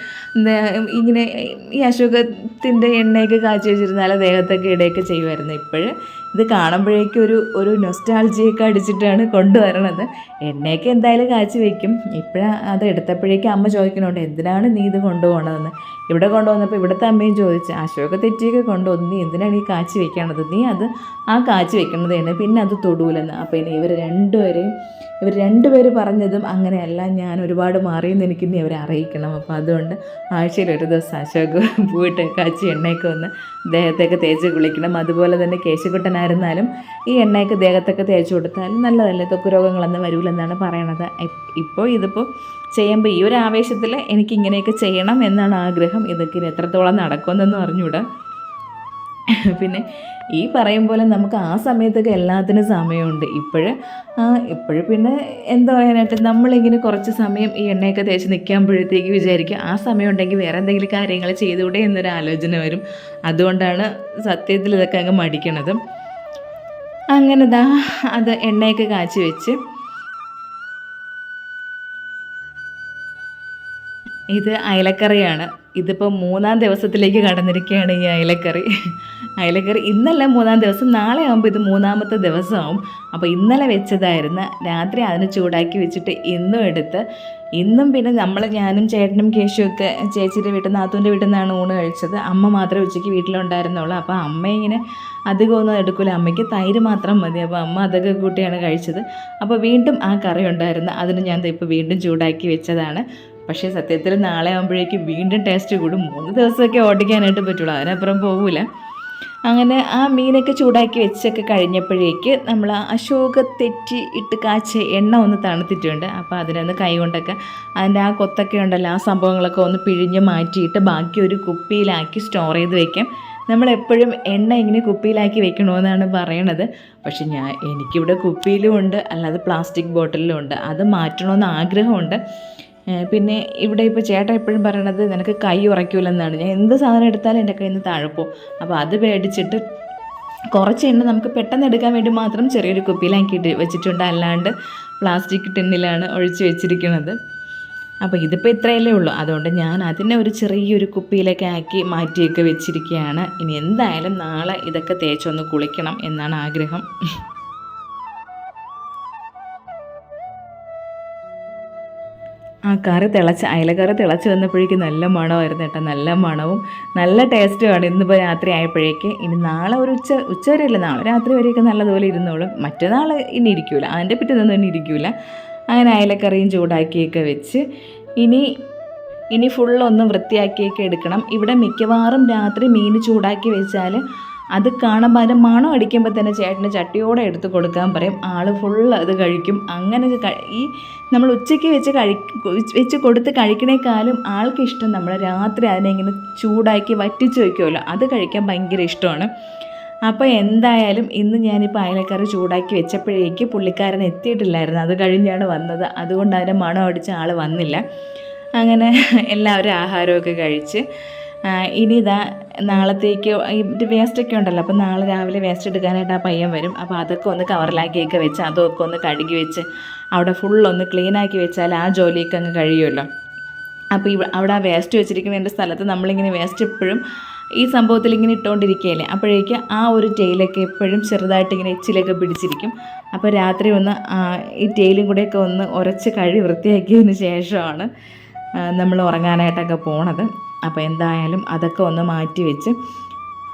ഇങ്ങനെ ഈ അശോകത്തിൻ്റെ എണ്ണയൊക്കെ കാച്ചി വെച്ചിരുന്നാൽ ദേഹത്തൊക്കെ ഇടയൊക്കെ ചെയ്യുമായിരുന്നു. ഇപ്പോഴും ഇത് കാണുമ്പോഴേക്കും ഒരു നൊസ്റ്റാൾജിയൊക്കെ അടിച്ചിട്ടാണ് കൊണ്ടുവരണത്. എണ്ണയൊക്കെ എന്തായാലും കാച്ചി വയ്ക്കും. ഇപ്പോഴാണ് അത് എടുത്തപ്പോഴേക്കും അമ്മ ചോദിക്കണുണ്ട്, എന്തിനാണ് നീ ഇത് കൊണ്ടുപോകണതെന്ന്. ഇവിടെ കൊണ്ടുവന്നപ്പോൾ ഇവിടുത്തെ അമ്മയും ചോദിച്ചു, അശോകത്തെറ്റിയൊക്കെ കൊണ്ടുവന്ന് നീ എന്തിനാണ് ഈ കാച്ചി വയ്ക്കണത്, നീ അത് ആ കാച്ചി വെക്കണത് തന്നെ, പിന്നെ അത് തൊടൂലെന്ന്. അപ്പോൾ ഇനി ഇവർ രണ്ടുപേര് പറഞ്ഞതും അങ്ങനെയല്ല, ഞാൻ ഒരുപാട് മാറിയെന്ന് എനിക്കിനി അവരെ അറിയിക്കണം. അപ്പോൾ അതുകൊണ്ട് ആഴ്ചയിൽ ഒരു ദിവസം അശോക് പോയിട്ട് കാച്ചി എണ്ണയൊക്കെ ഒന്ന് ദേഹത്തൊക്കെ തേച്ച് കുളിക്കണം. അതുപോലെ തന്നെ കേശുക്കുട്ടനായിരുന്നാലും ഈ എണ്ണയൊക്കെ ദേഹത്തൊക്കെ തേച്ച് കൊടുത്താലും നല്ലതല്ലേ, ത്വക്ക് രോഗങ്ങളൊന്നും വരില്ലെന്നാണ് പറയണത്. ഇതിപ്പോൾ ചെയ്യുമ്പോൾ ഈ ഒരു ആവേശത്തിൽ എനിക്കിങ്ങനെയൊക്കെ ചെയ്യണം എന്നാണ് ആഗ്രഹം. ഇതൊക്കെ ഇനി എത്രത്തോളം നടക്കുമെന്നൊന്നും അറിഞ്ഞൂടാ. പിന്നെ ഈ പറയും പോലെ നമുക്ക് ആ സമയത്തൊക്കെ എല്ലാത്തിനും സമയമുണ്ട്. ഇപ്പോഴും പിന്നെ എന്താ പറയാനായിട്ട്, നമ്മളിങ്ങനെ കുറച്ച് സമയം ഈ എണ്ണയൊക്കെ തേച്ച് നിൽക്കുമ്പോഴത്തേക്ക് വിചാരിക്കും ആ സമയം ഉണ്ടെങ്കിൽ വേറെ എന്തെങ്കിലും കാര്യങ്ങൾ ചെയ്തുകൂടെ എന്നൊരു ആലോചന വരും. അതുകൊണ്ടാണ് സത്യത്തിൽ ഇതൊക്കെ അങ്ങ് മടിക്കണത്. അങ്ങനെ അത് എണ്ണയൊക്കെ കാച്ചി വെച്ച്, ഇത് അയലക്കറിയാണ്. ഇതിപ്പോൾ 3-ാം ദിവസത്തിലേക്ക് കടന്നിരിക്കുകയാണ് ഈ അയലക്കറി. ഇന്നല്ല 3-ാം ദിവസം, നാളെ ആകുമ്പോൾ ഇത് 3-ാമത്തെ ദിവസമാവും. അപ്പോൾ ഇന്നലെ വെച്ചതായിരുന്നു, രാത്രി അതിന് ചൂടാക്കി വെച്ചിട്ട് ഇന്നും എടുത്ത്. ഇന്നും പിന്നെ ഞാനും ചേട്ടനും കേശുവൊക്കെ ചേച്ചിയുടെ വീട്ടിൽ നിന്ന്, നാത്തൂൻ്റെ വീട്ടിൽ നിന്നാണ് ഊണ് കഴിച്ചത്. അമ്മ മാത്രമേ ഉച്ചയ്ക്ക് വീട്ടിലുണ്ടായിരുന്നുള്ളൂ. അപ്പോൾ അമ്മ ഇങ്ങനെ അധികമൊന്നും എടുക്കില്ല, അമ്മയ്ക്ക് തൈര് മാത്രം മതി. അപ്പോൾ അമ്മ അതൊക്കെ കൂട്ടിയാണ് കഴിച്ചത്. അപ്പോൾ വീണ്ടും ആ കറി ഉണ്ടായിരുന്നു, അതിന് ഞാൻ ഇപ്പോൾ വീണ്ടും ചൂടാക്കി വെച്ചതാണ്. പക്ഷേ സത്യത്തിൽ നാളെ ആകുമ്പോഴേക്കും വീണ്ടും ടേസ്റ്റ് കൂടും. 3 ദിവസമൊക്കെ ഓടിക്കാനായിട്ട് പറ്റുള്ളൂ, അതിനപ്പുറം പോകില്ല. അങ്ങനെ ആ മീനൊക്കെ ചൂടാക്കി വെച്ചൊക്കെ കഴിഞ്ഞപ്പോഴേക്ക് നമ്മൾ അശോക തെറ്റി ഇട്ട് കാച്ച എണ്ണ ഒന്ന് തണുത്തിട്ടുണ്ട്. അപ്പോൾ അതിനൊന്ന് കൈ കൊണ്ടൊക്കെ അതിൻ്റെ ആ കൊത്തൊക്കെ ഉണ്ടല്ലോ, ആ സംഭവങ്ങളൊക്കെ ഒന്ന് പിഴിഞ്ഞ് മാറ്റിയിട്ട് ബാക്കി ഒരു കുപ്പിയിലാക്കി സ്റ്റോർ ചെയ്ത് വയ്ക്കാം. നമ്മളെപ്പോഴും എണ്ണ ഇങ്ങനെ കുപ്പിയിലാക്കി വെക്കണമെന്നാണ് പറയണത്. പക്ഷെ എനിക്കിവിടെ കുപ്പിയിലും ഉണ്ട്, അല്ലാതെ പ്ലാസ്റ്റിക് ബോട്ടിലും ഉണ്ട്. അത് മാറ്റണമെന്ന് ആഗ്രഹമുണ്ട്. പിന്നെ ഇവിടെ ഇപ്പോൾ ചേട്ടൻ എപ്പോഴും പറയണത് നിനക്ക് കൈ ഉറയ്ക്കില്ലെന്നാണ്. ഞാൻ എന്ത് സാധനം എടുത്താലും എൻ്റെ കയ്യിൽ നിന്ന് താഴെ പോകും. അപ്പോൾ അത് പേടിച്ചിട്ട് കുറച്ച് എണ്ണ നമുക്ക് പെട്ടെന്ന് എടുക്കാൻ വേണ്ടി മാത്രം ചെറിയൊരു കുപ്പിയിലാക്കിയിട്ട് വെച്ചിട്ടുണ്ട്. അല്ലാണ്ട് പ്ലാസ്റ്റിക് ടിന്നിലാണ് ഒഴിച്ച് വെച്ചിരിക്കുന്നത്. അപ്പോൾ ഇതിപ്പോൾ ഇത്രയല്ലേ ഉള്ളൂ. അതുകൊണ്ട് ഞാൻ അതിനെ ഒരു ചെറിയൊരു കുപ്പിയിലൊക്കെ ആക്കി മാറ്റിയൊക്കെ വെച്ചിരിക്കുകയാണ്. ഇനി എന്തായാലും നാളെ ഇതൊക്കെ തേച്ചൊന്ന് കുളിക്കണം എന്നാണ് ആഗ്രഹം. ആ അയലക്കറി തിളച്ച് വന്നപ്പോഴേക്കും നല്ല മണമായിരുന്നു കേട്ടോ. നല്ല മണവും നല്ല ടേസ്റ്റുമാണ്. ഇന്നിപ്പോൾ രാത്രി ആയപ്പോഴേക്ക്. ഇനി നാളെ ഒരു ഉച്ച വരെയല്ല, നാളെ രാത്രി വരെയൊക്കെ നല്ലതുപോലെ ഇരുന്നോളും. മറ്റന്നാൾ ഇനി ഇരിക്കൂല, അതിൻ്റെ പിറ്റേന്നൊന്നും ഇനി ഇരിക്കൂല. അങ്ങനെ അയലക്കറിയും ചൂടാക്കിയൊക്കെ വെച്ച് ഇനി ഫുള്ളൊന്ന് വൃത്തിയാക്കിയൊക്കെ എടുക്കണം. ഇവിടെ മിക്കവാറും രാത്രി മീൻ ചൂടാക്കി വെച്ചാൽ അത് കാണുമ്പോൾ അതിൻ്റെ മണം അടിക്കുമ്പോൾ തന്നെ ചേട്ടന് ചട്ടിയോടെ എടുത്ത് കൊടുക്കാൻ പറയും. ആൾ ഫുള്ള് അത് കഴിക്കും. അങ്ങനെ ഈ നമ്മൾ ഉച്ചയ്ക്ക് വെച്ച് കൊടുത്ത് കഴിക്കണേക്കാളും ആൾക്കിഷ്ടം നമ്മൾ രാത്രി അതിനെ ഇങ്ങനെ ചൂടാക്കി വറ്റിച്ച് വയ്ക്കുമല്ലോ, അത് കഴിക്കാൻ ഭയങ്കര ഇഷ്ടമാണ്. അപ്പോൾ എന്തായാലും ഇന്ന് ഞാനിപ്പോൾ അയലക്കറി ചൂടാക്കി വെച്ചപ്പോഴേക്ക് പുള്ളിക്കാരൻ എത്തിയിട്ടില്ലായിരുന്നു. അത് കഴിഞ്ഞാണ് വന്നത്. അതുകൊണ്ട് അതിൻ്റെ മണം അടിച്ച ആൾ വന്നില്ല. അങ്ങനെ എല്ലാവരും ആഹാരമൊക്കെ കഴിച്ച് ഇനി നാളത്തേക്ക് ഈ വേസ്റ്റൊക്കെ ഉണ്ടല്ലോ, അപ്പോൾ നാളെ രാവിലെ വേസ്റ്റ് എടുക്കാനായിട്ട് ആ പയ്യൻ വരും. അപ്പോൾ അതൊക്കെ ഒന്ന് കവറിലാക്കിയൊക്കെ വെച്ച് അതൊക്കെ ഒന്ന് കഴുകി വെച്ച് അവിടെ ഫുള്ളൊന്ന് ക്ലീനാക്കി വെച്ചാൽ ആ ജോലിയൊക്കെ അങ്ങ് കഴിയുമല്ലോ. അപ്പോൾ അവിടെ ആ വേസ്റ്റ് വെച്ചിരിക്കുന്ന സ്ഥലത്ത് നമ്മളിങ്ങനെ വേസ്റ്റ് എപ്പോഴും ഈ സംഭവത്തിൽ ഇങ്ങനെ ഇട്ടുകൊണ്ടിരിക്കുകയല്ലേ, അപ്പോഴേക്ക് ആ ഒരു ടെയിലൊക്കെ എപ്പോഴും ചെറുതായിട്ട് ഇങ്ങനെ എച്ചിലൊക്കെ പിടിച്ചിരിക്കും. അപ്പോൾ രാത്രി ഒന്ന് ഈ ടെയിലും കൂടെയൊക്കെ ഒന്ന് ഉരച്ച് കഴുകി വൃത്തിയാക്കിയതിന് ശേഷമാണ് നമ്മൾ ഉറങ്ങാനായിട്ടൊക്കെ പോണത്. അപ്പോൾ എന്തായാലും അതൊക്കെ ഒന്ന് മാറ്റി വെച്ച്,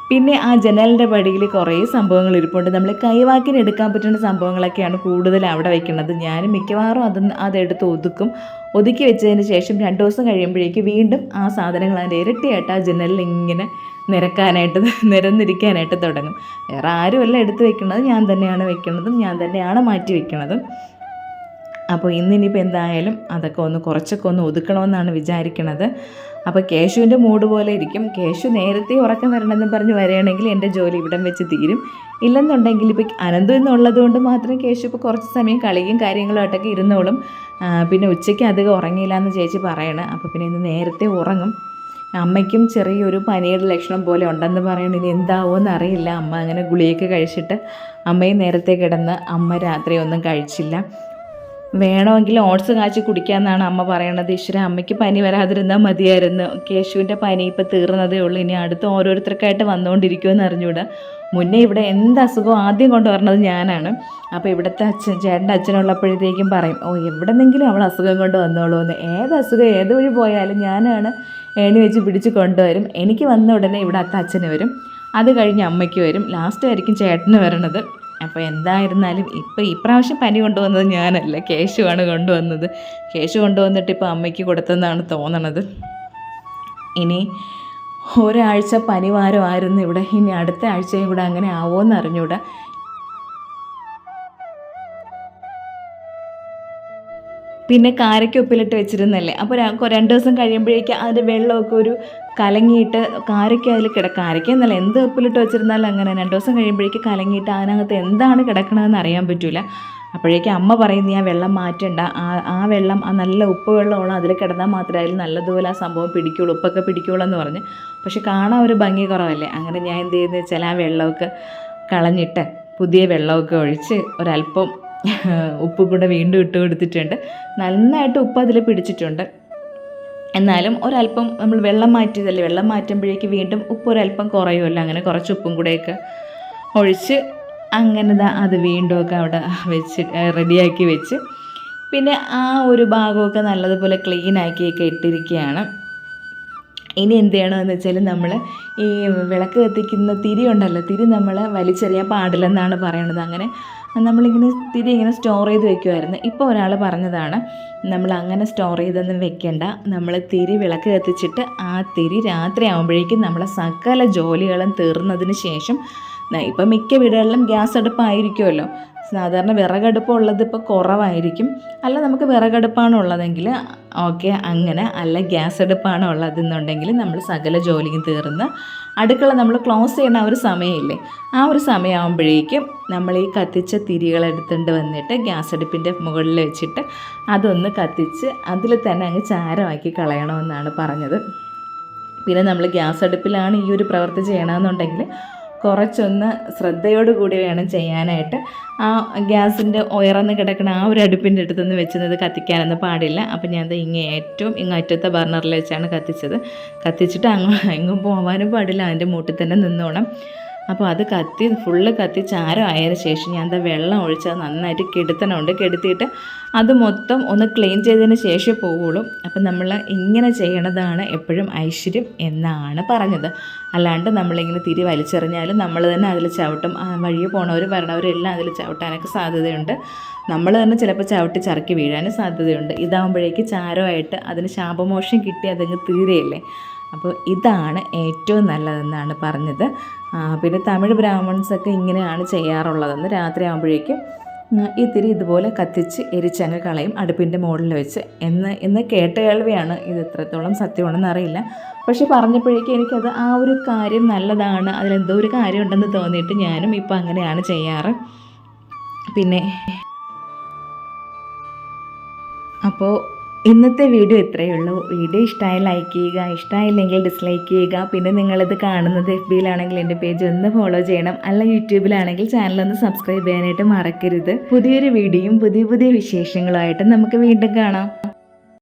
പിന്നെ ആ ജനലിൻ്റെ പടിയിൽ കുറേ സംഭവങ്ങൾ ഇരിപ്പുണ്ട്. നമ്മൾ കൈവാക്കിന് എടുക്കാൻ പറ്റുന്ന സംഭവങ്ങളൊക്കെയാണ് കൂടുതൽ അവിടെ വെക്കുന്നത്. ഞാൻ മിക്കവാറും അതെടുത്ത് ഒതുക്കി വെച്ചതിന് ശേഷം 2 ദിവസം കഴിയുമ്പോഴേക്ക് വീണ്ടും ആ സാധനങ്ങൾ അതിൻ്റെ ഇരട്ടിയായിട്ട് ആ ജനലിൽ ഇങ്ങനെ നിരന്നിരിക്കാനായിട്ട് തുടങ്ങും. വേറെ ആരുമല്ല എടുത്ത് വെക്കുന്നത്, ഞാൻ തന്നെയാണ് വെക്കുന്നതും ഞാൻ തന്നെയാണ് മാറ്റി വെക്കുന്നതും. അപ്പോൾ ഇന്നിനിപ്പോൾ എന്തായാലും അതൊക്കെ കുറച്ചൊക്കെ ഒന്ന് ഒതുക്കണമെന്നാണ് വിചാരിക്കുന്നത്. അപ്പോൾ കേശുവിൻ്റെ മൂഡ് പോലെ ഇരിക്കും. കേശു നേരത്തെ ഉറക്കം വരണമെന്ന് പറഞ്ഞ് വരികയാണെങ്കിൽ എൻ്റെ ജോലി ഇവിടം വെച്ച് തീരും. ഇല്ലെന്നുണ്ടെങ്കിൽ ഇപ്പോൾ അനന്തു എന്നുള്ളത് കൊണ്ട് മാത്രം കേശു ഇപ്പോൾ കുറച്ച് സമയം കളിയും കാര്യങ്ങളുമായിട്ടൊക്കെ ഇരുന്നോളും. പിന്നെ ഉച്ചയ്ക്ക് അധികം ഉറങ്ങിയില്ല എന്ന് ചേച്ചി പറയണം. അപ്പോൾ പിന്നെ ഇന്ന് നേരത്തെ ഉറങ്ങും. അമ്മയ്ക്കും ചെറിയൊരു പനിയുടെ ലക്ഷണം പോലെ ഉണ്ടെന്ന് പറയണം. ഇനി എന്താവുമെന്ന് അറിയില്ല. അമ്മ അങ്ങനെ ഗുളിയൊക്കെ കഴിച്ചിട്ട് അമ്മയും നേരത്തെ കിടന്ന് അമ്മ രാത്രി ഒന്നും കഴിച്ചില്ല. വേണമെങ്കിൽ ഓട്സ് കാച്ചി കുടിക്കാമെന്നാണ് അമ്മ പറയണത്. ഈശ്വര, അമ്മയ്ക്ക് പനി വരാതിരുന്നാൽ മതിയായിരുന്നു. കേശുവിൻ്റെ പനി ഇപ്പോൾ തീർന്നതേ ഉള്ളൂ. ഇനി അടുത്ത് ഓരോരുത്തർക്കായിട്ട് വന്നുകൊണ്ടിരിക്കുമെന്ന് അറിഞ്ഞൂടാ. മുന്നേ ഇവിടെ എന്ത് അസുഖം ആദ്യം കൊണ്ടുവരണത് ഞാനാണ്. അപ്പോൾ ഇവിടുത്തെ ചേട്ടൻ്റെ അച്ഛനുള്ളപ്പോഴത്തേക്കും പറയും, എവിടെന്നെങ്കിലും അവൾ അസുഖം കൊണ്ട് വന്നോളൂ എന്ന്. ഏത് അസുഖം ഏത് വഴി പോയാലും ഞാനാണ് ഏണി വെച്ച് പിടിച്ച് കൊണ്ടുവരും. എനിക്ക് വന്ന ഉടനെ ഇവിടെ അച്ഛന് വരും, അത് കഴിഞ്ഞ് അമ്മയ്ക്ക് വരും, ലാസ്റ്റ് ആയിരിക്കും ചേട്ടന് വരണത്. അപ്പോൾ എന്തായിരുന്നാലും ഇപ്പോൾ ഇപ്രാവശ്യം പനി കൊണ്ടുവന്നത് ഞാനല്ല, കേശുവാണ് കൊണ്ടുവന്നത്. കേശു കൊണ്ടുവന്നിട്ട് ഇപ്പോൾ അമ്മയ്ക്ക് കൊടുത്തെന്നാണ് തോന്നണത്. ഇനി ഒരാഴ്ച പനിവാരമായിരുന്നു ഇവിടെ, ഇനി അടുത്ത ആഴ്ചയും കൂടെ അങ്ങനെ ആവുമെന്ന് അറിഞ്ഞൂടാ. പിന്നെ കാരയ്ക്ക് ഉപ്പിലിട്ട് വെച്ചിരുന്നല്ലേ, അപ്പോൾ 2 ദിവസം കഴിയുമ്പോഴേക്ക് അതിൻ്റെ വെള്ളമൊക്കെ ഒരു കലങ്ങിയിട്ട് കാരയ്ക്ക് അതിൽ കാരയ്ക്കെന്നല്ല എന്ത് ഉപ്പിലിട്ട് വെച്ചിരുന്നാലും അങ്ങനെ 2 ദിവസം കഴിയുമ്പോഴേക്ക് കലങ്ങിയിട്ട് അതിനകത്ത് എന്താണ് കിടക്കണമെന്ന് അറിയാൻ പറ്റില്ല. അപ്പോഴേക്ക് അമ്മ പറയും നീ ആ വെള്ളം മാറ്റണ്ട, ആ വെള്ളം ആ നല്ല ഉപ്പ് വെള്ളമുള്ള അതിൽ കിടന്നാൽ മാത്രമേ അതിൽ നല്ലതുപോലെ ആ സംഭവം പിടിക്കുകയുള്ളൂ, ഉപ്പൊക്കെ പിടിക്കുകയുള്ളൂ എന്ന് പറഞ്ഞ്. പക്ഷെ കാണാൻ ഒരു ഭംഗി കുറവല്ലേ. അങ്ങനെ ഞാൻ എന്ത് ചെയ്യുന്നത് വെച്ചാൽ ആ വെള്ളമൊക്കെ കളഞ്ഞിട്ട് പുതിയ വെള്ളമൊക്കെ ഒഴിച്ച് ഒരല്പം ഉപ്പ് കൂടെ വീണ്ടും ഇട്ട് കൊടുത്തിട്ടുണ്ട്. നന്നായിട്ട് ഉപ്പ് അതിൽ പിടിച്ചിട്ടുണ്ട്. എന്നാലും ഒരല്പം നമ്മൾ വെള്ളം മാറ്റിയതല്ലേ, വെള്ളം മാറ്റുമ്പോഴേക്ക് വീണ്ടും ഉപ്പ് ഒരല്പം കുറയുമല്ലോ. അങ്ങനെ കുറച്ച് ഉപ്പും കൂടെയൊക്കെ ഒഴിച്ച് അങ്ങനെ അത് വീണ്ടുമൊക്കെ അവിടെ വെച്ച് റെഡിയാക്കി വെച്ച് പിന്നെ ആ ഒരു ഭാഗമൊക്കെ നല്ലതുപോലെ ക്ലീനാക്കിയൊക്കെ ഇട്ടിരിക്കുകയാണ്. ഇനി എന്ത് ചെയ്യണമെന്ന് വെച്ചാൽ നമ്മൾ ഈ വിളക്ക് കത്തിക്കുന്ന തിരി ഉണ്ടല്ലോ, തിരി നമ്മൾ വലിച്ചെറിയാൻ പാടില്ലെന്നാണ് പറയണത്. അങ്ങനെ നമ്മളിങ്ങനെ തിരി ഇങ്ങനെ സ്റ്റോർ ചെയ്ത് വെക്കുമായിരുന്നു. ഇപ്പോൾ ഒരാൾ പറഞ്ഞതാണ് നമ്മൾ അങ്ങനെ സ്റ്റോർ ചെയ്തൊന്നും വെക്കേണ്ട, നമ്മൾ തിരി വിളക്ക് കത്തിച്ചിട്ട് ആ തിരി രാത്രി ആകുമ്പോഴേക്കും നമ്മളെ സകല ജോലികളും തീർന്നതിന് ശേഷം, ഇപ്പം മിക്ക വീടുകളിലും ഗ്യാസ് അടുപ്പായിരിക്കുമല്ലോ, സാധാരണ വിറകടുപ്പ് ഉള്ളത് ഇപ്പോൾ കുറവായിരിക്കും. അല്ല നമുക്ക് വിറകടുപ്പാണ് ഉള്ളതെങ്കിൽ ഓക്കെ, അങ്ങനെ അല്ല ഗ്യാസ് അടുപ്പാണ് ഉള്ളതെന്നുണ്ടെങ്കിൽ നമ്മൾ സകല ജോലിയും തീർന്ന് അടുക്കള നമ്മൾ ക്ലോസ് ചെയ്യുന്ന ആ ഒരു സമയമില്ലേ, ആ ഒരു സമയമാകുമ്പോഴേക്കും നമ്മൾ ഈ കത്തിച്ച തിരികളെടുത്തുകൊണ്ട് വന്നിട്ട് ഗ്യാസ് അടുപ്പിൻ്റെ മുകളിൽ വെച്ചിട്ട് അതൊന്ന് കത്തിച്ച് അതിൽ തന്നെ അങ്ങ് ചാരമാക്കി കളയണമെന്നാണ് പറഞ്ഞത്. പിന്നെ നമ്മൾ ഗ്യാസ് അടുപ്പിലാണ് ഈ ഒരു പ്രവൃത്തി ചെയ്യണമെന്നുണ്ടെങ്കിൽ കുറച്ചൊന്ന് ശ്രദ്ധയോടുകൂടി വേണം ചെയ്യാനായിട്ട്. ആ ഗ്യാസിൻ്റെ ഉയർന്ന് കിടക്കുന്ന ആ ഒരു അടുപ്പിൻ്റെ അടുത്തൊന്ന് വെച്ചത് കത്തിക്കാനൊന്നും പാടില്ല. അപ്പം ഞാൻ ഏറ്റവും ഇങ്ങറ്റത്തെ ബർണറിൽ വെച്ചാണ് കത്തിച്ചിട്ട് എങ്ങും പോകാനും പാടില്ല, അതിൻ്റെ മൂട്ടിൽ തന്നെ നിന്നോണം. അപ്പോൾ അത് ഫുള്ള് കത്തി ചാരമായതിനു ശേഷം ഞാൻ വെള്ളം ഒഴിച്ച് അത് നന്നായിട്ട് കെടുത്തിയിട്ട് അത് മൊത്തം ഒന്ന് ക്ലീൻ ചെയ്തതിന് ശേഷമേ പോവുള്ളൂ. അപ്പം നമ്മൾ ഇങ്ങനെ ചെയ്യണതാണ് എപ്പോഴും ഐശ്വര്യം എന്നാണ് പറഞ്ഞത്. അല്ലാണ്ട് നമ്മളിങ്ങനെ തിരി വലിച്ചെറിഞ്ഞാലും നമ്മൾ തന്നെ അതിൽ ചവിട്ടും, വഴിയെ പോണവർ വരണവരെല്ലാം അതിൽ ചവിട്ടാനൊക്കെ സാധ്യതയുണ്ട്. നമ്മൾ തന്നെ ചിലപ്പോൾ ചവിട്ടി ചറുക്കി വീഴാനും സാധ്യതയുണ്ട്. ഇതാകുമ്പോഴേക്ക് ചാരമായിട്ട് അതിന് ശാപമോക്ഷം കിട്ടി അതങ്ങ് തീരെയല്ലേ. അപ്പോൾ ഇതാണ് ഏറ്റവും നല്ലതെന്നാണ് പറഞ്ഞത്. പിന്നെ തമിഴ് ബ്രാഹ്മൺസൊക്കെ ഇങ്ങനെയാണ് ചെയ്യാറുള്ളതെന്ന്. രാത്രി ആകുമ്പോഴേക്കും ഈ തിരി ഇതുപോലെ കത്തിച്ച് എരിച്ചങ്ങ് കളയും അടുപ്പിൻ്റെ മുകളിൽ വെച്ച് എന്ന് കേട്ട കേൾവിയാണ്. ഇത് എത്രത്തോളം സത്യമാണെന്ന് അറിയില്ല. പക്ഷെ പറഞ്ഞപ്പോഴേക്കും എനിക്കത് ആ ഒരു കാര്യം നല്ലതാണ്, അതിലെന്തോ ഒരു കാര്യം ഉണ്ടെന്ന് തോന്നിയിട്ട് ഞാനും ഇപ്പോൾ അങ്ങനെയാണ് ചെയ്യാറ്. പിന്നെ അപ്പോൾ ഇന്നത്തെ വീഡിയോ ഇത്രയേ ഉള്ളൂ. വീഡിയോ ഇഷ്ടമായി ലൈക്ക് ചെയ്യുക, ഇഷ്ടമായില്ലെങ്കിൽ ഡിസ്ലൈക്ക് ചെയ്യുക. പിന്നെ നിങ്ങളിത് കാണുന്നത് FBയിലാണെങ്കിൽ എൻ്റെ പേജ് ഒന്ന് ഫോളോ ചെയ്യണം, അല്ല യൂട്യൂബിലാണെങ്കിൽ ചാനലൊന്ന് സബ്സ്ക്രൈബ് ചെയ്യാനായിട്ട് മറക്കരുത്. പുതിയൊരു വീഡിയോയും പുതിയ വിശേഷങ്ങളുമായിട്ട് നമുക്ക് വീണ്ടും കാണാം.